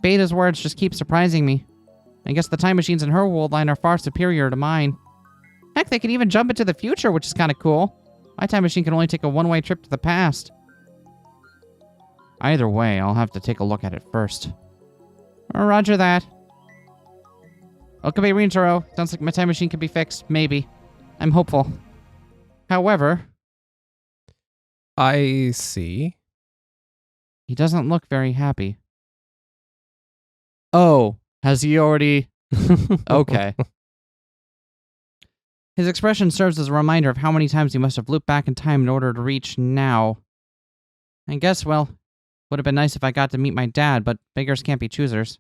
Beta's words just keep surprising me. I guess the time machines in her world line are far superior to mine. Heck, they can even jump into the future, which is kind of cool. My time machine can only take a one-way trip to the past. Either way, I'll have to take a look at it first. Roger that. Okabe Rintaro, sounds like my time machine can be fixed. Maybe. I'm hopeful. However... I see. He doesn't look very happy. Oh, has he already... Okay. His expression serves as a reminder of how many times he must have looped back in time in order to reach now. I guess, well, would have been nice if I got to meet my dad, but beggars can't be choosers.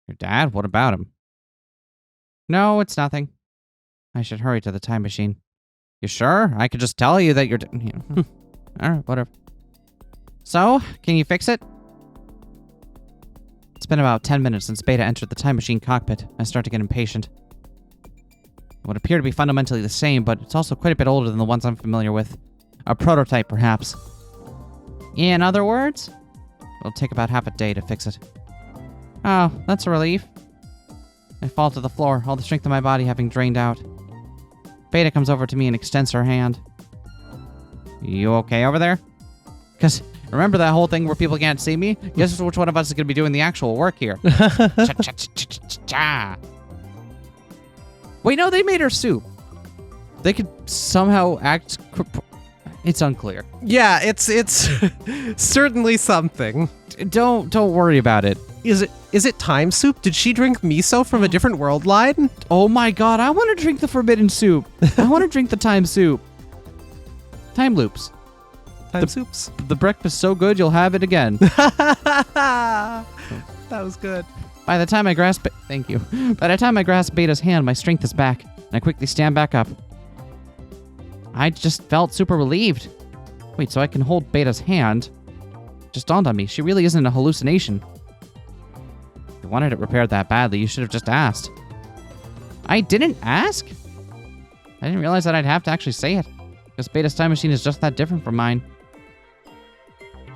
Your dad? What about him? No, it's nothing. I should hurry to the time machine. You sure? I could just tell you that you're... Alright, whatever. So, can you fix it? It's been about 10 minutes since Beta entered the time machine cockpit. I start to get impatient. It would appear to be fundamentally the same, but it's also quite a bit older than the ones I'm familiar with. A prototype, perhaps. In other words, it'll take about half a day to fix it. Oh, that's a relief. I fall to the floor, all the strength of my body having drained out. Beta comes over to me and extends her hand. You okay over there? Because remember that whole thing where people can't see me? Guess which one of us is going to be doing the actual work here? Cha-cha-cha-cha-cha. Wait, no, they made her soup. They could somehow act... It's unclear. Yeah, it's certainly something. Don't worry about it. Is it time soup? Did she drink miso from a different world line? Oh my god, I want to drink the forbidden soup. I want to drink the time soup. Time loops. Time soups. The breakfast's so good, you'll have it again. That was good. By the time I grasp it, thank you. By the time I grasp Beta's hand, my strength is back, and I quickly stand back up. I just felt super relieved. Wait, so I can hold Beta's hand? Just dawned on me, she really isn't a hallucination. If you wanted it repaired that badly, you should have just asked. I didn't ask? I didn't realize that I'd have to actually say it, because Beta's time machine is just that different from mine.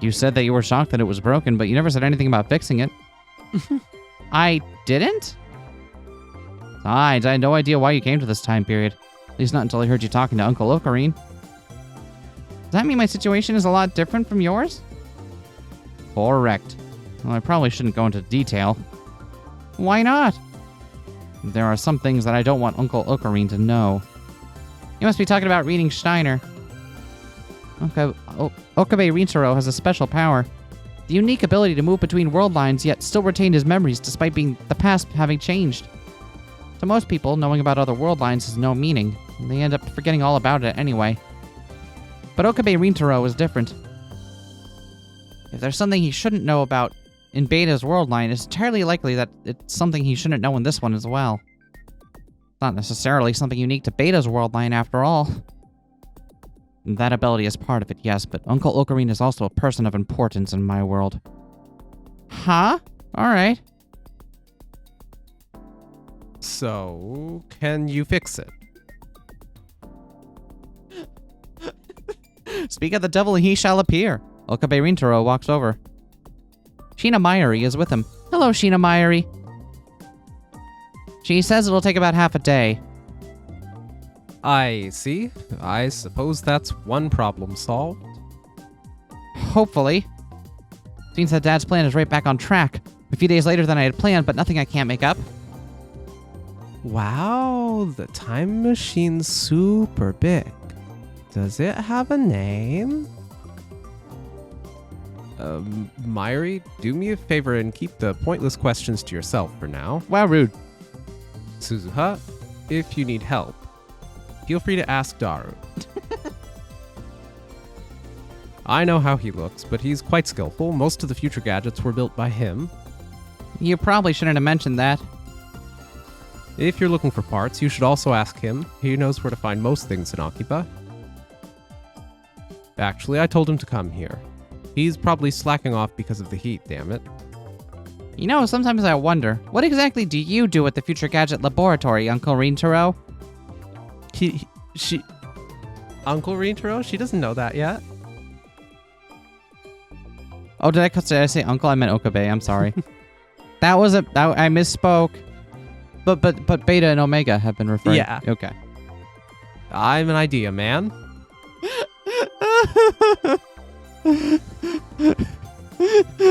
You said that you were shocked that it was broken, but you never said anything about fixing it. I didn't? Besides, I had no idea why you came to this time period. At least not until I heard you talking to Uncle Ocarine. Does that mean my situation is a lot different from yours? Correct. Well, I probably shouldn't go into detail. Why not? There are some things that I don't want Uncle Ocarine to know. You must be talking about reading Steiner. Okabe Rintaro has a special power. The unique ability to move between world lines yet still retain his memories despite the past having changed. To most people, knowing about other world lines has no meaning, and they end up forgetting all about it anyway. But Okabe Rintaro is different. If there's something he shouldn't know about in Beta's world line, it's entirely likely that it's something he shouldn't know in this one as well. Not necessarily something unique to Beta's world line after all. That ability is part of it, yes, but Uncle Ocarine is also a person of importance in my world. Huh? Alright. So, can you fix it? Speak of the devil and he shall appear. Okabe Rintaro walks over. Sheena Mayuri is with him. Hello, Sheena Mayuri. She says it'll take about half a day. I see. I suppose that's one problem solved. Hopefully. Seems that Dad's plan is right back on track. A few days later than I had planned, but nothing I can't make up. Wow, the time machine's super big. Does it have a name? Mayuri, do me a favor and keep the pointless questions to yourself for now. Wow, rude. Suzuha, if you need help, feel free to ask Daru. I know how he looks, but he's quite skillful. Most of the future gadgets were built by him. You probably shouldn't have mentioned that. If you're looking for parts, you should also ask him. He knows where to find most things in Akiba. Actually, I told him to come here. He's probably slacking off because of the heat, damn it. You know, sometimes I wonder, what exactly do you do at the Future Gadget Laboratory, Uncle Rintaro? Uncle Rintaro? She doesn't know that yet. Oh, did I say uncle? I meant Okabe, I'm sorry. I misspoke. But Beta and Omega have been referred. Yeah. Okay. I'm an idea man.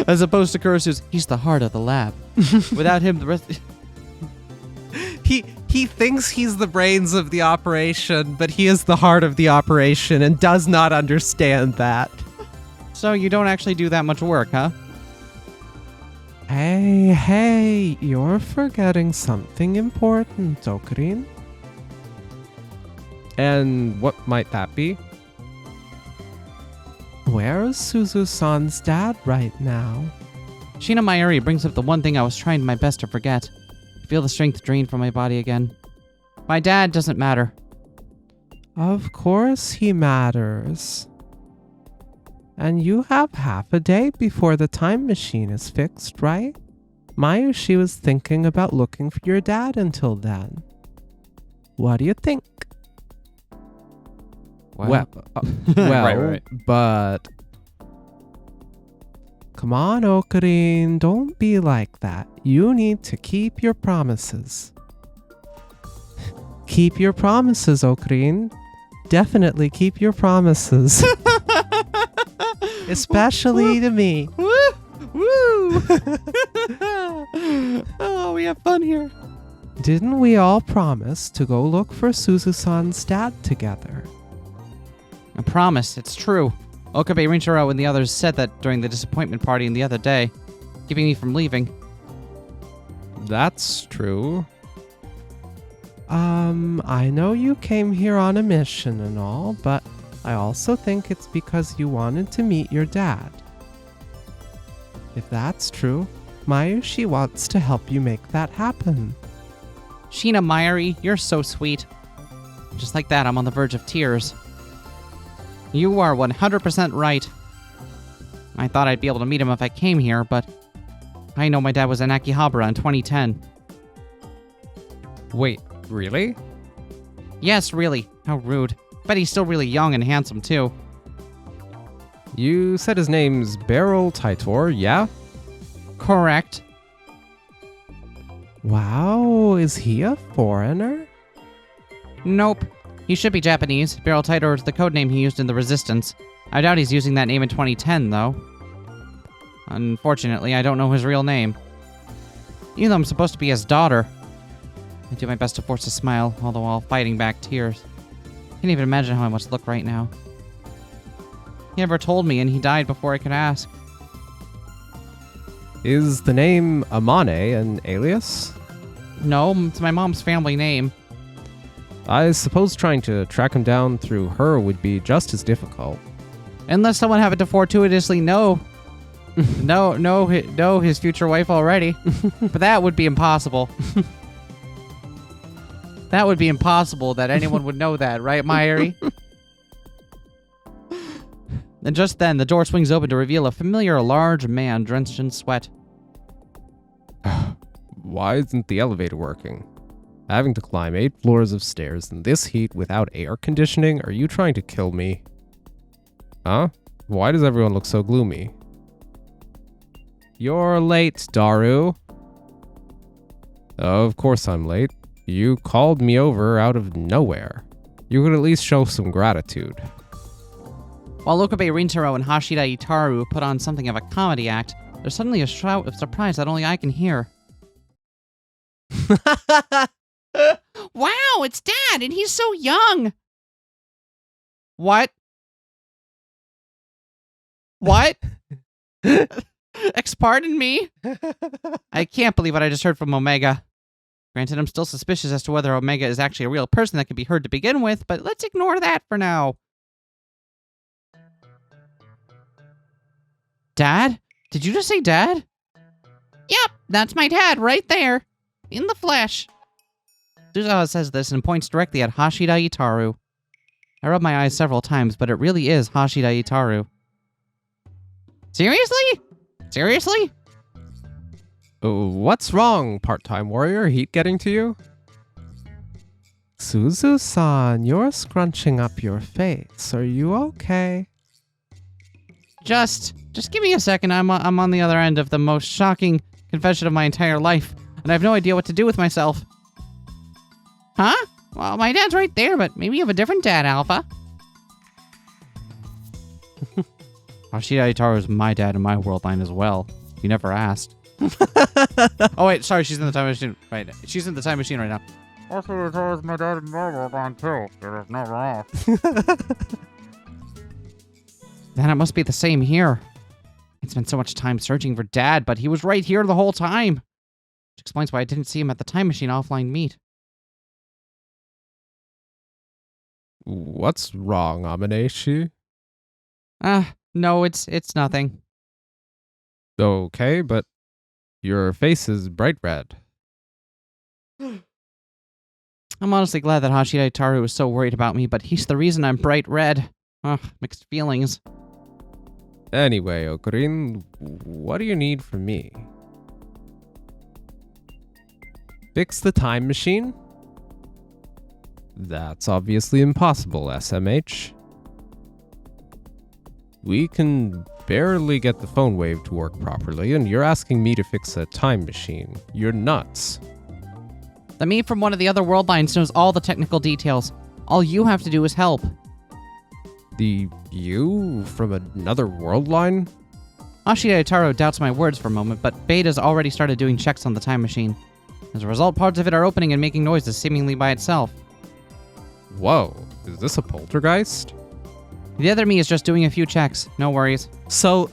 As opposed to Kurasu's, he's the heart of the lab. Without him, the rest... He thinks he's the brains of the operation, but he is the heart of the operation and does not understand that. So you don't actually do that much work, huh? Hey, you're forgetting something important, Ocarine. And what might that be? Where's Suzu-san's dad right now? Sheena Mayuri brings up the one thing I was trying my best to forget. I feel the strength drain from my body again. My dad doesn't matter. Of course he matters. And you have half a day before the time machine is fixed, right? Mayushi was thinking about looking for your dad until then. What do you think? Well, right. But... Come on, Ocarine, don't be like that. You need to keep your promises. Keep your promises, Ocarine. definitely keep your promises. Especially to me. Woo! Oh, we have fun here. Didn't we all promise to go look for Suzusan's dad together? I promise, it's true. Okabe Rinchiro and the others said that during the disappointment party the other day, keeping me from leaving. That's true. I know you came here on a mission and all, but I also think it's because you wanted to meet your dad. If that's true, Mayushi wants to help you make that happen. Sheena Mayuri, you're so sweet. Just like that, I'm on the verge of tears. You are 100% right. I thought I'd be able to meet him if I came here, but I know my dad was in Akihabara in 2010. Wait, really? Yes, really. How rude. But he's still really young and handsome, too. You said his name's Beryl Titor, yeah? Correct. Wow, is he a foreigner? Nope. He should be Japanese. Beryl Titor is the codename he used in the Resistance. I doubt he's using that name in 2010, though. Unfortunately, I don't know his real name. Even though I'm supposed to be his daughter. I do my best to force a smile, although while fighting back tears. Can't even imagine how I must look right now. He never told me, and he died before I could ask. Is the name Amane an alias? No, it's my mom's family name. I suppose trying to track him down through her would be just as difficult. Unless someone happened to fortuitously know his future wife already. But that would be impossible. That would be impossible that anyone would know that, right, Mayuri? And just then, the door swings open to reveal a familiar large man drenched in sweat. Why isn't the elevator working? Having to climb 8 floors of stairs in this heat without air conditioning? Are you trying to kill me? Huh? Why does everyone look so gloomy? You're late, Daru. Of course I'm late. You called me over out of nowhere. You could at least show some gratitude. While Okabe Rintaro and Hashida Itaru put on something of a comedy act, there's suddenly a shout of surprise that only I can hear. Wow, it's Dad, and he's so young! What? What? Pardon me? I can't believe what I just heard from Omega. Granted, I'm still suspicious as to whether Omega is actually a real person that can be heard to begin with, but let's ignore that for now. Dad? Did you just say Dad? Yep, that's my dad right there. In the flesh. Suzuhas says this and points directly at Hashida Itaru. I rub my eyes several times, but it really is Hashida Itaru. Seriously? Seriously? What's wrong, part-time warrior? Heat getting to you? Suzu-san, you're scrunching up your face. Are you okay? Just give me a second. I'm on the other end of the most shocking confession of my entire life, and I have no idea what to do with myself. Huh? Well, my dad's right there, but maybe you have a different dad, Alpha. Hashida Itaru is my dad in my world line as well. You never asked. Oh wait, sorry, she's in the time machine. Right, she's in the time machine right now. Hashida Itaru is my dad in my world line too. You never asked. Then it must be the same here. I spent so much time searching for Dad, but he was right here the whole time. Which explains why I didn't see him at the time machine offline meet. What's wrong, Amaneshi? No, it's nothing. Okay, but your face is bright red. I'm honestly glad that Hashida Itaru was so worried about me, but he's the reason I'm bright red. Ugh, mixed feelings. Anyway, Okurin, what do you need from me? Fix the time machine? That's obviously impossible, SMH. We can barely get the phone wave to work properly, and you're asking me to fix a time machine. You're nuts. The me from one of the other world lines knows all the technical details. All you have to do is help. The you from another world line? Ashida Itaro doubts my words for a moment, but Beta's already started doing checks on the time machine. As a result, parts of it are opening and making noises seemingly by itself. Whoa, is this a poltergeist? The other me is just doing a few checks. No worries. So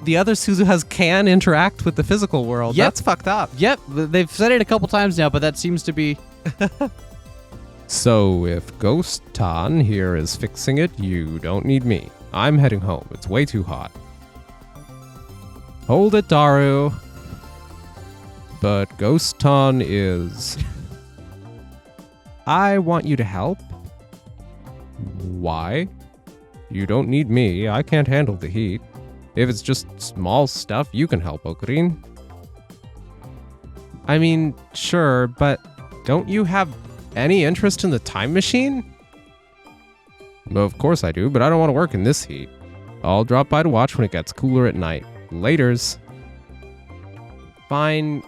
the other Suzuhas can interact with the physical world. Yep. That's fucked up. Yep, they've said it a couple times now, but that seems to be... So if Ghost Tan here is fixing it, you don't need me. I'm heading home. It's way too hot. Hold it, Daru. But Ghost Tan is... I want you to help. Why? You don't need me. I can't handle the heat. If it's just small stuff, you can help, Okarin. I mean, sure, but don't you have any interest in the time machine? Well, of course I do, but I don't want to work in this heat. I'll drop by to watch when it gets cooler at night. Laters. Fine.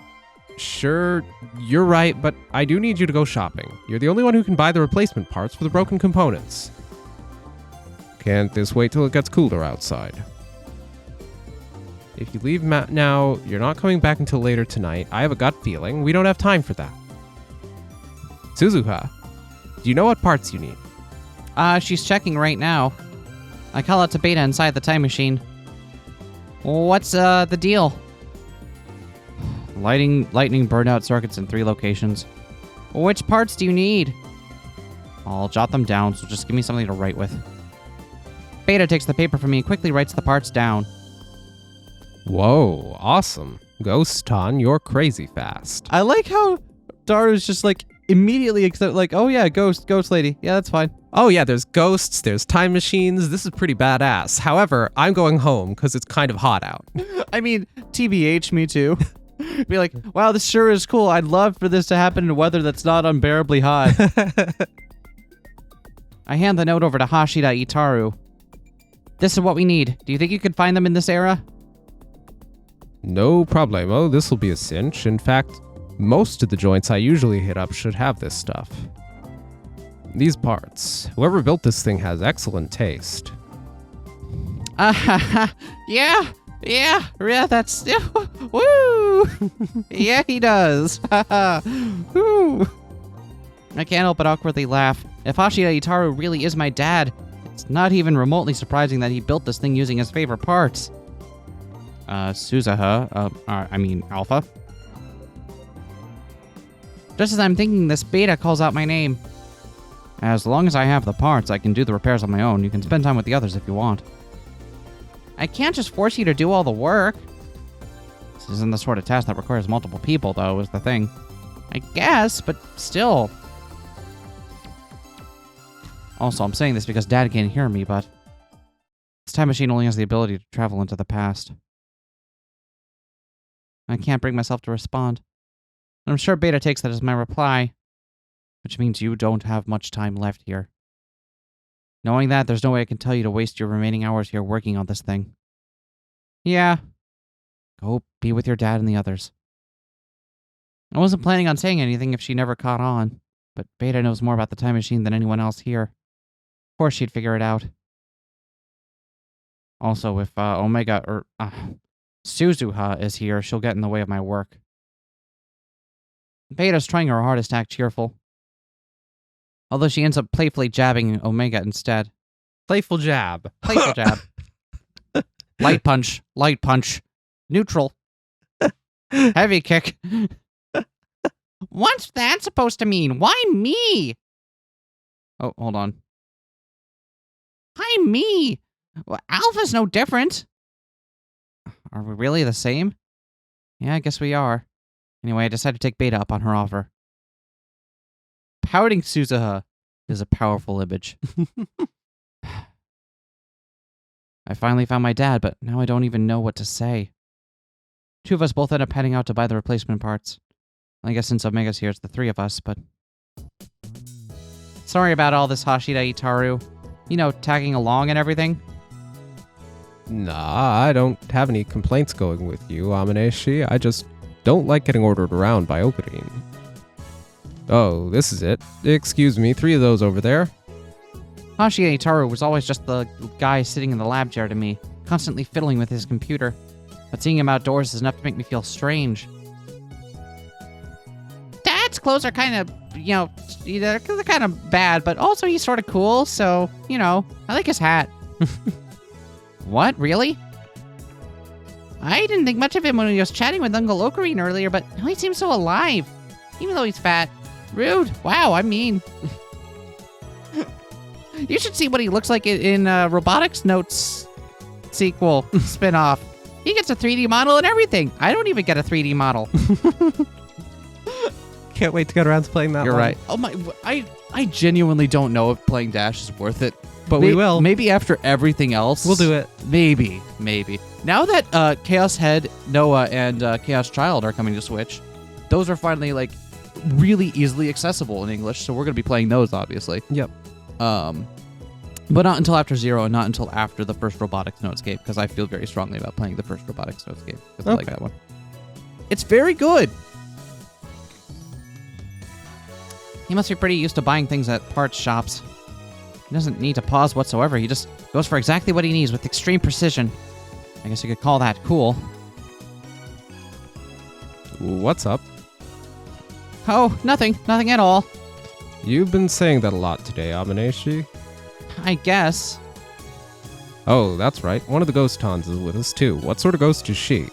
Sure, you're right, but I do need you to go shopping. You're the only one who can buy the replacement parts for the broken components. Can't this wait till it gets cooler outside? If you leave now, you're not coming back until later tonight. I have a gut feeling we don't have time for that. Suzuha, do you know what parts you need? She's checking right now. I call out to Beta inside the time machine. What's, the deal? Lightning burnout circuits in 3 locations. Which parts do you need? I'll jot them down, so just give me something to write with. Beta takes the paper from me and quickly writes the parts down. Whoa, awesome. Ghost Tan, you're crazy fast. I like how Daru's just like immediately accept, like, oh yeah, ghost lady. Yeah, that's fine. Oh yeah, there's ghosts, there's time machines. This is pretty badass. However, I'm going home because it's kind of hot out. I mean, TBH, me too. Be like, wow, this sure is cool. I'd love for this to happen in weather that's not unbearably hot. I hand the note over to Hashida Itaru. This is what we need. Do you think you could find them in this era? No problemo, this'll be a cinch. In fact, most of the joints I usually hit up should have this stuff. These parts. Whoever built this thing has excellent taste. Yeah, that's... Woo! Yeah, he does. Woo! I can't help but awkwardly laugh. If Hashida Itaru really is my dad, it's not even remotely surprising that he built this thing using his favorite parts. Suzuha, Alpha. Just as I'm thinking this, Beta calls out my name. As long as I have the parts, I can do the repairs on my own. You can spend time with the others if you want. I can't just force you to do all the work. This isn't the sort of task that requires multiple people, though, is the thing. I guess, but still. Also, I'm saying this because Dad can't hear me, but this time machine only has the ability to travel into the past. I can't bring myself to respond. I'm sure Beta takes that as my reply, which means you don't have much time left here. Knowing that, there's no way I can tell you to waste your remaining hours here working on this thing. Yeah. Go be with your dad and the others. I wasn't planning on saying anything if she never caught on, but Beta knows more about the time machine than anyone else here. Of course she'd figure it out. Also, if Suzuha is here, she'll get in the way of my work. Beta's trying her hardest to act cheerful, although she ends up playfully jabbing Omega instead. Playful jab. Playful jab. Light punch. Light punch. Neutral. Heavy kick. What's that supposed to mean? Why me? Oh, hold on. Why me? Well, Alpha's no different. Are we really the same? Yeah, I guess we are. Anyway, I decided to take Beta up on her offer. Pouting Suzuha is a powerful image. I finally found my dad, but now I don't even know what to say. 2 of us both end up heading out to buy the replacement parts. I guess since Omega's here, it's the 3 of us, but... Sorry about all this, Hashida Itaru. You know, tagging along and everything. Nah, I don't have any complaints going with you, Amaneshi. I just don't like getting ordered around by Okarin. Oh, this is it. Excuse me, 3 of those over there. Hashida Itaru was always just the guy sitting in the lab chair to me, constantly fiddling with his computer. But seeing him outdoors is enough to make me feel strange. Dad's clothes are kind of, they're kind of bad, but also he's sort of cool, so, I like his hat. What, really? I didn't think much of him when he was chatting with Uncle Ocarine earlier, but now he seems so alive, even though he's fat. Rude. Wow, I mean. You should see what he looks like in Robotics Notes sequel spin-off. He gets a 3D model and everything. I don't even get a 3D model. Can't wait to get around to playing that You're one. right. Oh my, I genuinely don't know if playing Dash is worth it. But we will. Maybe after everything else. We'll do it. Maybe. Now that Chaos Head, Noah, and Chaos Child are coming to Switch, those are finally, really easily accessible in English, so we're going to be playing those, obviously. Yep. But not until after Zero and not until after the first Robotics Notes game, because I feel very strongly about playing the first Robotics Notes game, because I like that one. It's very good. He must be pretty used to buying things at parts shops. He doesn't need to pause whatsoever. He just goes for exactly what he needs with extreme precision. I guess you could call that cool. What's up? Oh, nothing. Nothing at all. You've been saying that a lot today, Amaneshi. I guess. Oh, that's right. One of the ghost tons is with us, too. What sort of ghost is she?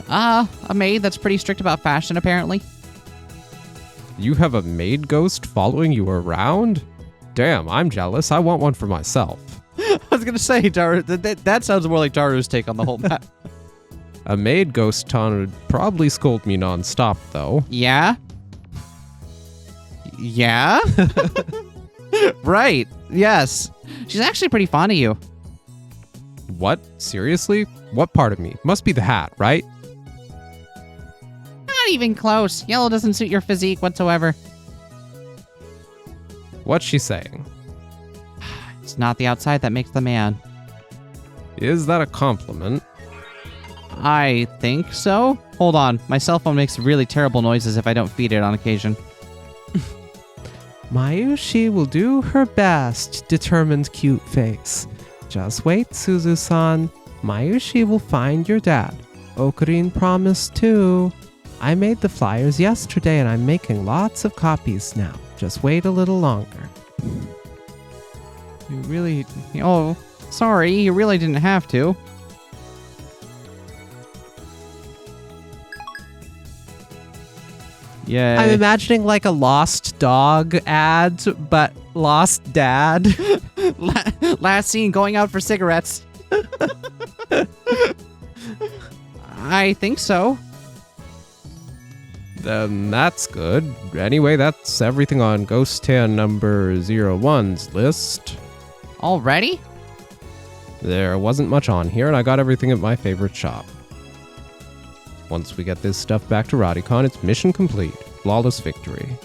A maid that's pretty strict about fashion, apparently. You have a maid ghost following you around? Damn, I'm jealous. I want one for myself. I was going to say, Daru, that sounds more like Daru's take on the whole map. A maid ghost ton would probably scold me nonstop, though. Yeah? Yeah? Right. Yes. She's actually pretty fond of you. What? Seriously? What part of me? Must be the hat, right? Not even close. Yellow doesn't suit your physique whatsoever. What's she saying? It's not the outside that makes the man. Is that a compliment? I think so. Hold on. My cell phone makes really terrible noises if I don't feed it on occasion. Mayushi will do her best, determined cute face. Just wait, Suzu-san. Mayushi will find your dad. Ocarine promised too. I made the flyers yesterday and I'm making lots of copies now. Just wait a little longer. You really... Oh, sorry. You really didn't have to. Yay. I'm imagining like a lost dog ad, but lost dad. Last scene going out for cigarettes. I think so. Then that's good. Anyway, that's everything on Ghost Tan number 01's list. Already? There wasn't much on here, and I got everything at my favorite shop. Once we get this stuff back to Radicon, it's mission complete. Flawless victory.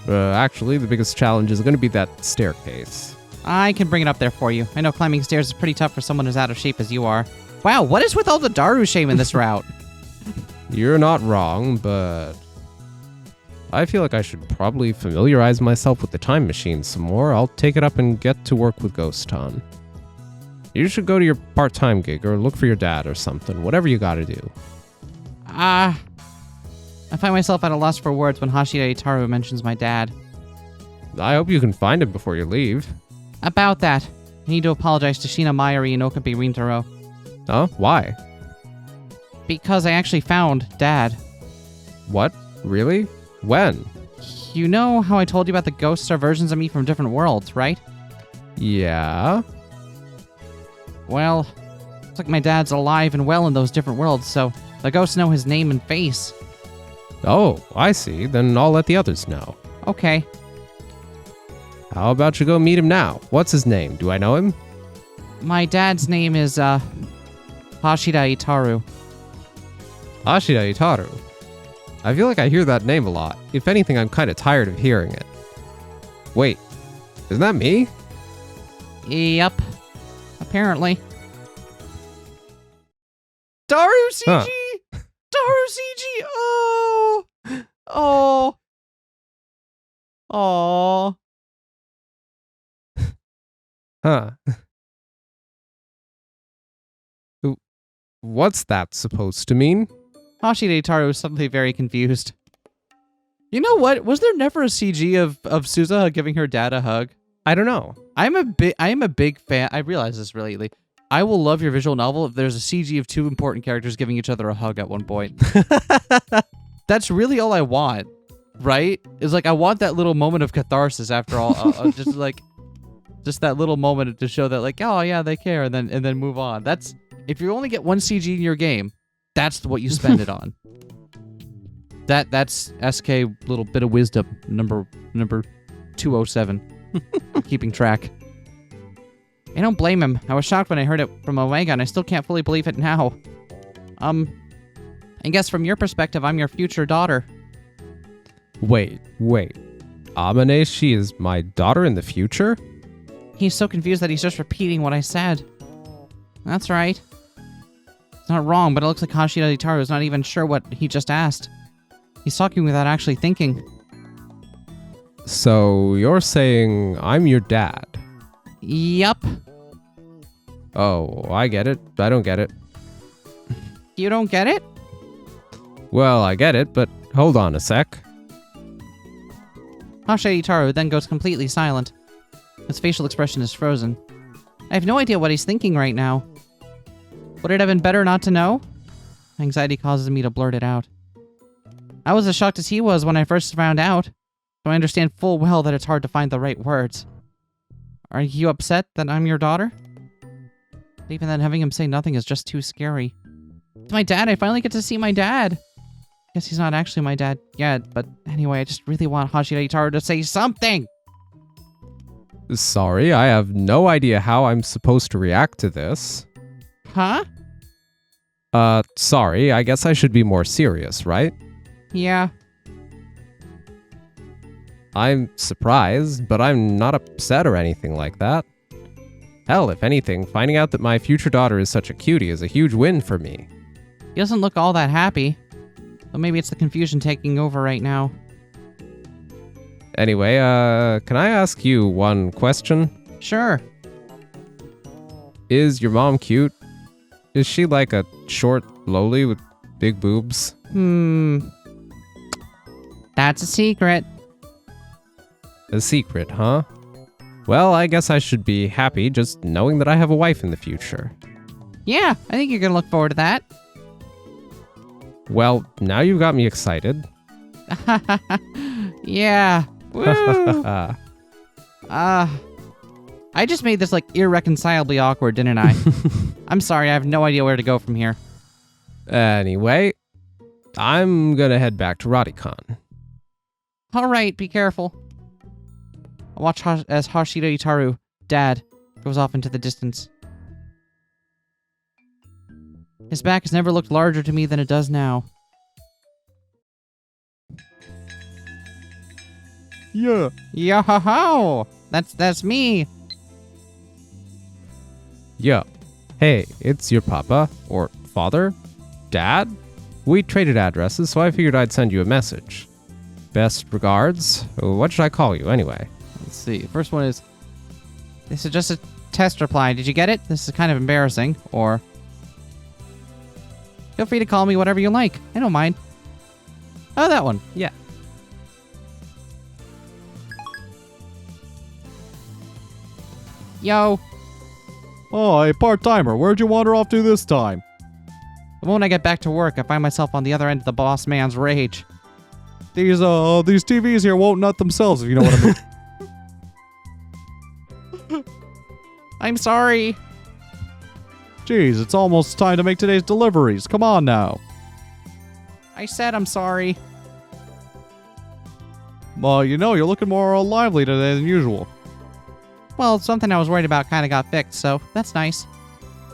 Actually, the biggest challenge is going to be that staircase. I can bring it up there for you. I know climbing stairs is pretty tough for someone as out of shape as you are. Wow, what is with all the Daru shame in this route? You're not wrong, but I feel like I should probably familiarize myself with the time machine some more. I'll take it up and get to work with Ghost Ton. You should go to your part-time gig or look for your dad or something, whatever you gotta do. I find myself at a loss for words when Hashida Itaru mentions my dad. I hope you can find him before you leave. About that, I need to apologize to Shina Mayuri and Okabe Rintaro. Huh? Why? Because I actually found Dad. What? Really? When? You know how I told you about the ghosts are versions of me from different worlds, right? Yeah? Well, looks like my dad's alive and well in those different worlds, so the ghosts know his name and face. Oh, I see. Then I'll let the others know. Okay. How about you go meet him now? What's his name? Do I know him? My dad's name is, Hashida Itaru. Ashida Itaru. I feel like I hear that name a lot. If anything, I'm kind of tired of hearing it. Wait, isn't that me? Yep. Apparently. Daru CG! Huh. Daru CG! Oh! Oh! Aww. Huh. What's that supposed to mean? Hashira Itaru was suddenly very confused. You know what? Was there never a CG of Suzuha giving her dad a hug? I don't know. I am a big fan. I realize this lately. I will love your visual novel if there's a CG of two important characters giving each other a hug at one point. That's really all I want, right? Is like I want that little moment of catharsis after all, just that little moment to show that like, oh yeah, they care, and then move on. That's if you only get one CG in your game, that's what you spend it on. That's SK little bit of wisdom number 207. I'm keeping track. I don't blame him. I was shocked when I heard it from Omega, and I still can't fully believe it now. I guess from your perspective, I'm your future daughter. Wait. Amaneshi is my daughter in the future? He's so confused that he's just repeating what I said. That's right. It's not wrong, but it looks like Hashira Itaru is not even sure what he just asked. He's talking without actually thinking. So you're saying I'm your dad? Yup. Oh, I get it. I don't get it. You don't get it? Well, I get it, but hold on a sec. Hashira Itaru then goes completely silent. His facial expression is frozen. I have no idea what he's thinking right now. Would it have been better not to know? Anxiety causes me to blurt it out. I was as shocked as he was when I first found out, so I understand full well that it's hard to find the right words. Are you upset that I'm your daughter? But even then, having him say nothing is just too scary. It's my dad. I finally get to see my dad. Guess he's not actually my dad yet, but anyway, I just really want Hashira Itaru to say something. Sorry, I have no idea how I'm supposed to react to this. Huh? Sorry, I guess I should be more serious, right? Yeah. I'm surprised, but I'm not upset or anything like that. Hell, if anything, finding out that my future daughter is such a cutie is a huge win for me. He doesn't look all that happy. But maybe it's the confusion taking over right now. Anyway, can I ask you one question? Sure. Is your mom cute? Is she like a short lowly with big boobs? That's a secret. A secret, huh? Well, I guess I should be happy just knowing that I have a wife in the future. Yeah, I think you're gonna look forward to that. Well, now you've got me excited. Yeah. Woo! I just made this like irreconcilably awkward, didn't I? I'm sorry, I have no idea where to go from here. Anyway, I'm gonna head back to Radicon. All right, be careful. I'll watch as Hashira Itaru, Dad, goes off into the distance. His back has never looked larger to me than it does now. Yeah. Yo-ho-ho! That's me. Yo. Hey, it's your papa, or father, dad? We traded addresses, so I figured I'd send you a message. Best regards. What should I call you, anyway? Let's see. First one is... This is just a test reply. Did you get it? This is kind of embarrassing. Or... Feel free to call me whatever you like. I don't mind. Oh, that one. Yeah. Yo. Oh, hey, part-timer, where'd you wander off to this time? The moment I get back to work, I find myself on the other end of the boss man's rage. These TVs here won't nut themselves, if you know what I mean. I'm sorry. Jeez, it's almost time to make today's deliveries. Come on now. I said I'm sorry. Well, you know, you're looking more lively today than usual. Well, something I was worried about kind of got fixed, so that's nice.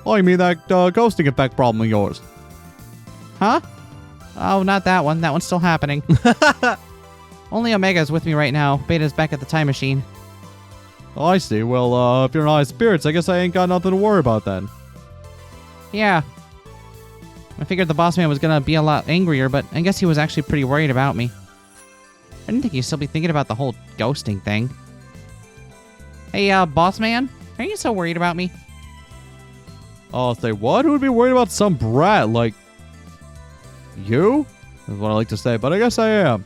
Oh, you mean that ghosting effect problem of yours? Huh? Oh, not that one. That one's still happening. Only Omega's with me right now. Beta's back at the time machine. Oh, I see. Well, if you're in high spirits, I guess I ain't got nothing to worry about then. Yeah. I figured the boss man was gonna be a lot angrier, but I guess he was actually pretty worried about me. I didn't think you'd still be thinking about the whole ghosting thing. Hey, boss man, are you so worried about me? Oh, say what? Who would be worried about some brat like you? Is what I like to say, but I guess I am.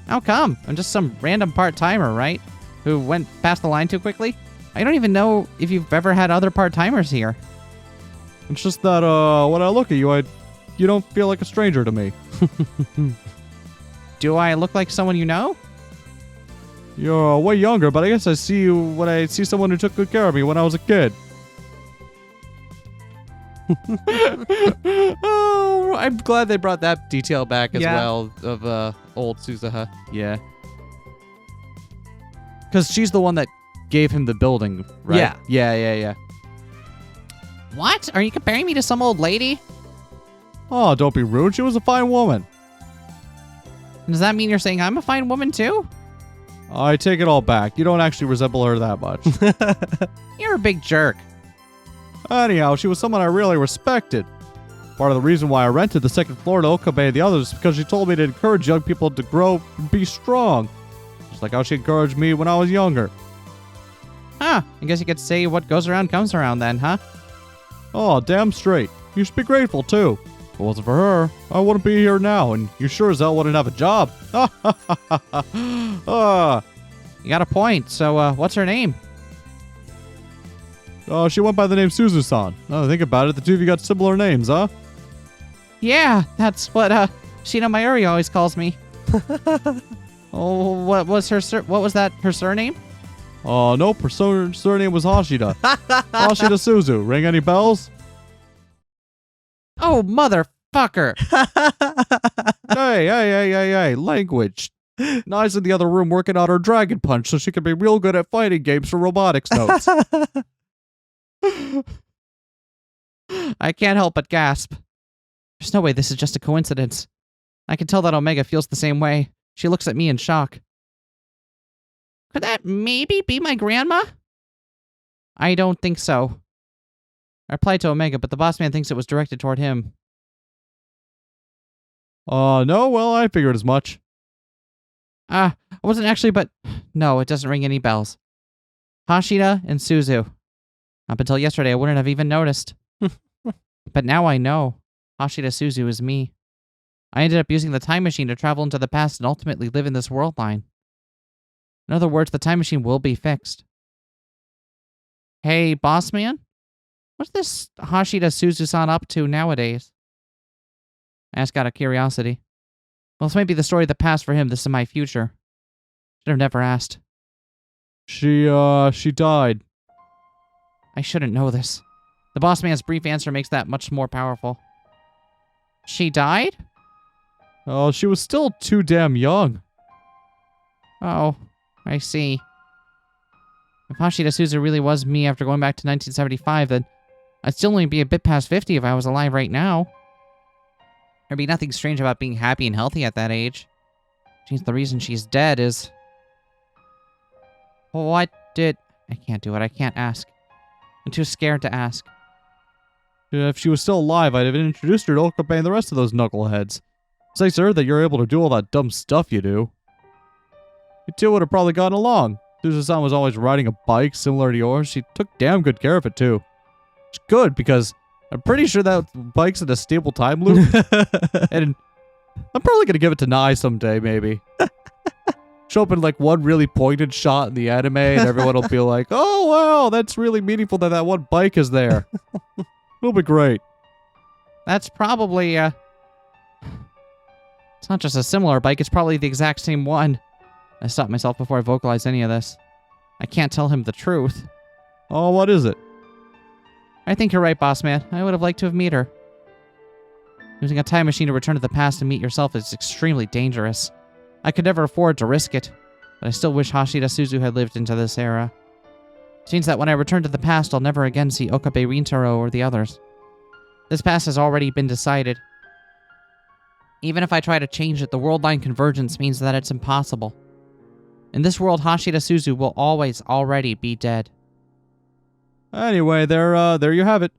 How come? I'm just some random part-timer, right? Who went past the line too quickly? I don't even know if you've ever had other part-timers here. It's just that when I look at you, you don't feel like a stranger to me. Do I look like someone you know? You're way younger, but I guess I see you when I see someone who took good care of me when I was a kid. Oh, I'm glad they brought that detail back as Yeah. well of old Suzuha. Yeah. Because she's the one that gave him the building, right? Yeah. Yeah. What? Are you comparing me to some old lady? Oh, don't be rude. She was a fine woman. Does that mean you're saying I'm a fine woman too? I take it all back. You don't actually resemble her that much. You're a big jerk. Anyhow, she was someone I really respected. Part of the reason why I rented the second floor to Okabe and the others is because she told me to encourage young people to grow and be strong. Just like how she encouraged me when I was younger. Huh. I guess you could say what goes around comes around then, huh? Oh, damn straight. You should be grateful, too. If it wasn't for her, I wouldn't be here now, and you sure as hell wouldn't have a job. You got a point. So, what's her name? She went by the name Suzu-san. Now that I think about it, the two of you got similar names, huh? Yeah, that's what, Shina Mayuri always calls me. Oh, what was her her surname? Oh, nope, her surname was Hashida. Hashida Suzu. Ring any bells? Oh, motherfucker. Hey, language. Nice in the other room working on her dragon punch so she can be real good at fighting games for robotics notes. I can't help but gasp. There's no way this is just a coincidence. I can tell that Omega feels the same way. She looks at me in shock. Could that maybe be my grandma? I don't think so. I replied to Omega, but the boss man thinks it was directed toward him. No, well, I figured as much. I wasn't actually, but no, it doesn't ring any bells. Hashida and Suzu. Up until yesterday, I wouldn't have even noticed. But now I know. Hashida Suzu is me. I ended up using the time machine to travel into the past and ultimately live in this world line. In other words, the time machine will be fixed. Hey, boss man? What's this Hashida Suzu-san up to nowadays? I asked out of curiosity. Well, this might be the story of the past for him. This is my future. Should have never asked. She died. I shouldn't know this. The boss man's brief answer makes that much more powerful. She died? Oh, she was still too damn young. Oh, I see. If Hashida Suzu really was me after going back to 1975, then I'd still only be a bit past 50 if I was alive right now. There'd be nothing strange about being happy and healthy at that age. Since the reason she's dead is... What did... I can't do it. I can't ask. I'm too scared to ask. If she was still alive, I'd have introduced her to Okabe and the rest of those knuckleheads. It's nice to her that you're able to do all that dumb stuff you do. You two would have probably gotten along. Suzu-san was always riding a bike similar to yours. She took damn good care of it, too. It's good, because I'm pretty sure that bike's in a stable time loop. And I'm probably going to give it to Nai someday, maybe. Show up in, like, one really pointed shot in the anime, and everyone will be like, oh, wow, that's really meaningful that that one bike is there. It'll be great. That's probably, It's not just a similar bike, it's probably the exact same one. I stopped myself before I vocalized any of this. I can't tell him the truth. Oh, what is it? I think you're right, boss man. I would have liked to have met her. Using a time machine to return to the past and meet yourself is extremely dangerous. I could never afford to risk it, but I still wish Hashida Suzu had lived into this era. It means that when I return to the past, I'll never again see Okabe Rintaro or the others. This past has already been decided. Even if I try to change it, the world line convergence means that it's impossible. In this world, Hashida Suzu will always already be dead. Anyway, there you have it.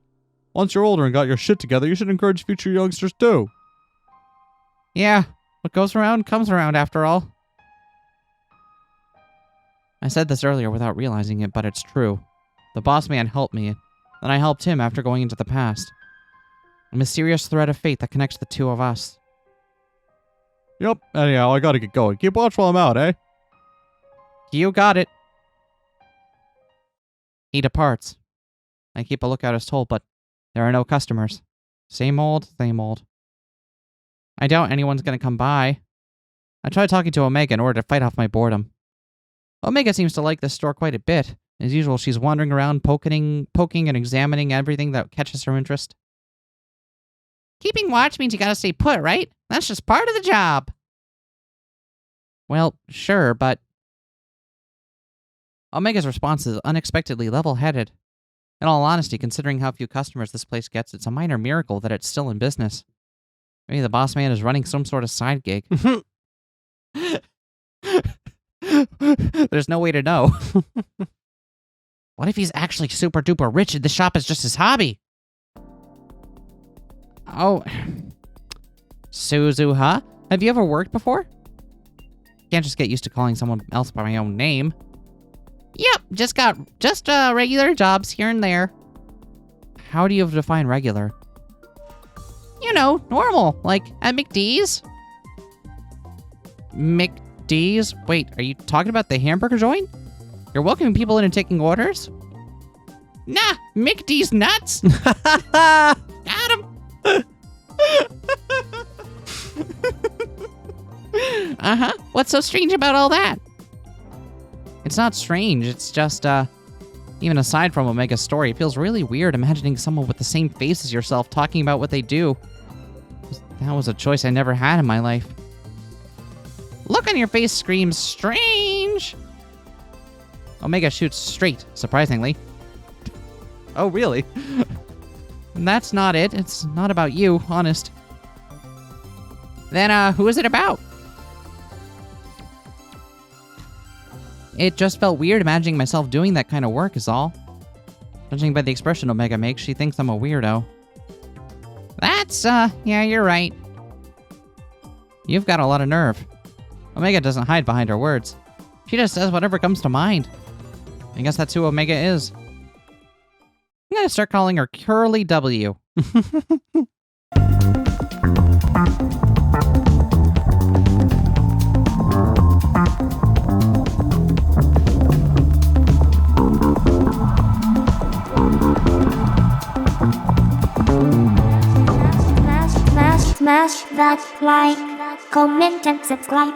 Once you're older and got your shit together, you should encourage future youngsters too. Yeah, what goes around comes around after all. I said this earlier without realizing it, but it's true. The boss man helped me, and I helped him after going into the past. A mysterious thread of fate that connects the two of us. Yep, anyhow, I gotta get going. Keep watch while I'm out, eh? You got it. He departs. I keep a lookout as told, but there are no customers. Same old, same old. I doubt anyone's gonna come by. I tried talking to Omega in order to fight off my boredom. Omega seems to like this store quite a bit. As usual, she's wandering around poking and examining everything that catches her interest. Keeping watch means you gotta stay put, right? That's just part of the job. Well, sure, but... Omega's response is unexpectedly level-headed. In all honesty, considering how few customers this place gets, it's a minor miracle that it's still in business. Maybe the boss man is running some sort of side gig. There's no way to know. What if he's actually super duper rich and the shop is just his hobby? Oh. Suzuha? Have you ever worked before? Can't just get used to calling someone else by my own name. Yep, just regular jobs here and there. How do you define regular? You know, normal, like at McD's. McD's? Wait, are you talking about the hamburger joint? You're welcoming people in and taking orders? Nah, McD's nuts. Got him. Uh-huh. What's so strange about all that? It's not strange, it's just, even aside from Omega's story, it feels really weird imagining someone with the same face as yourself talking about what they do. That was a choice I never had in my life. Look on your face screams strange! Omega shoots straight, surprisingly. Oh, really? That's not it. It's not about you, honest. Then, who is it about? It just felt weird imagining myself doing that kind of work is all. Judging by the expression Omega makes, she thinks I'm a weirdo. That's, yeah, you're right. You've got a lot of nerve. Omega doesn't hide behind her words. She just says whatever comes to mind. I guess that's who Omega is. I'm gonna start calling her Curly W. Smash that like, comment and subscribe.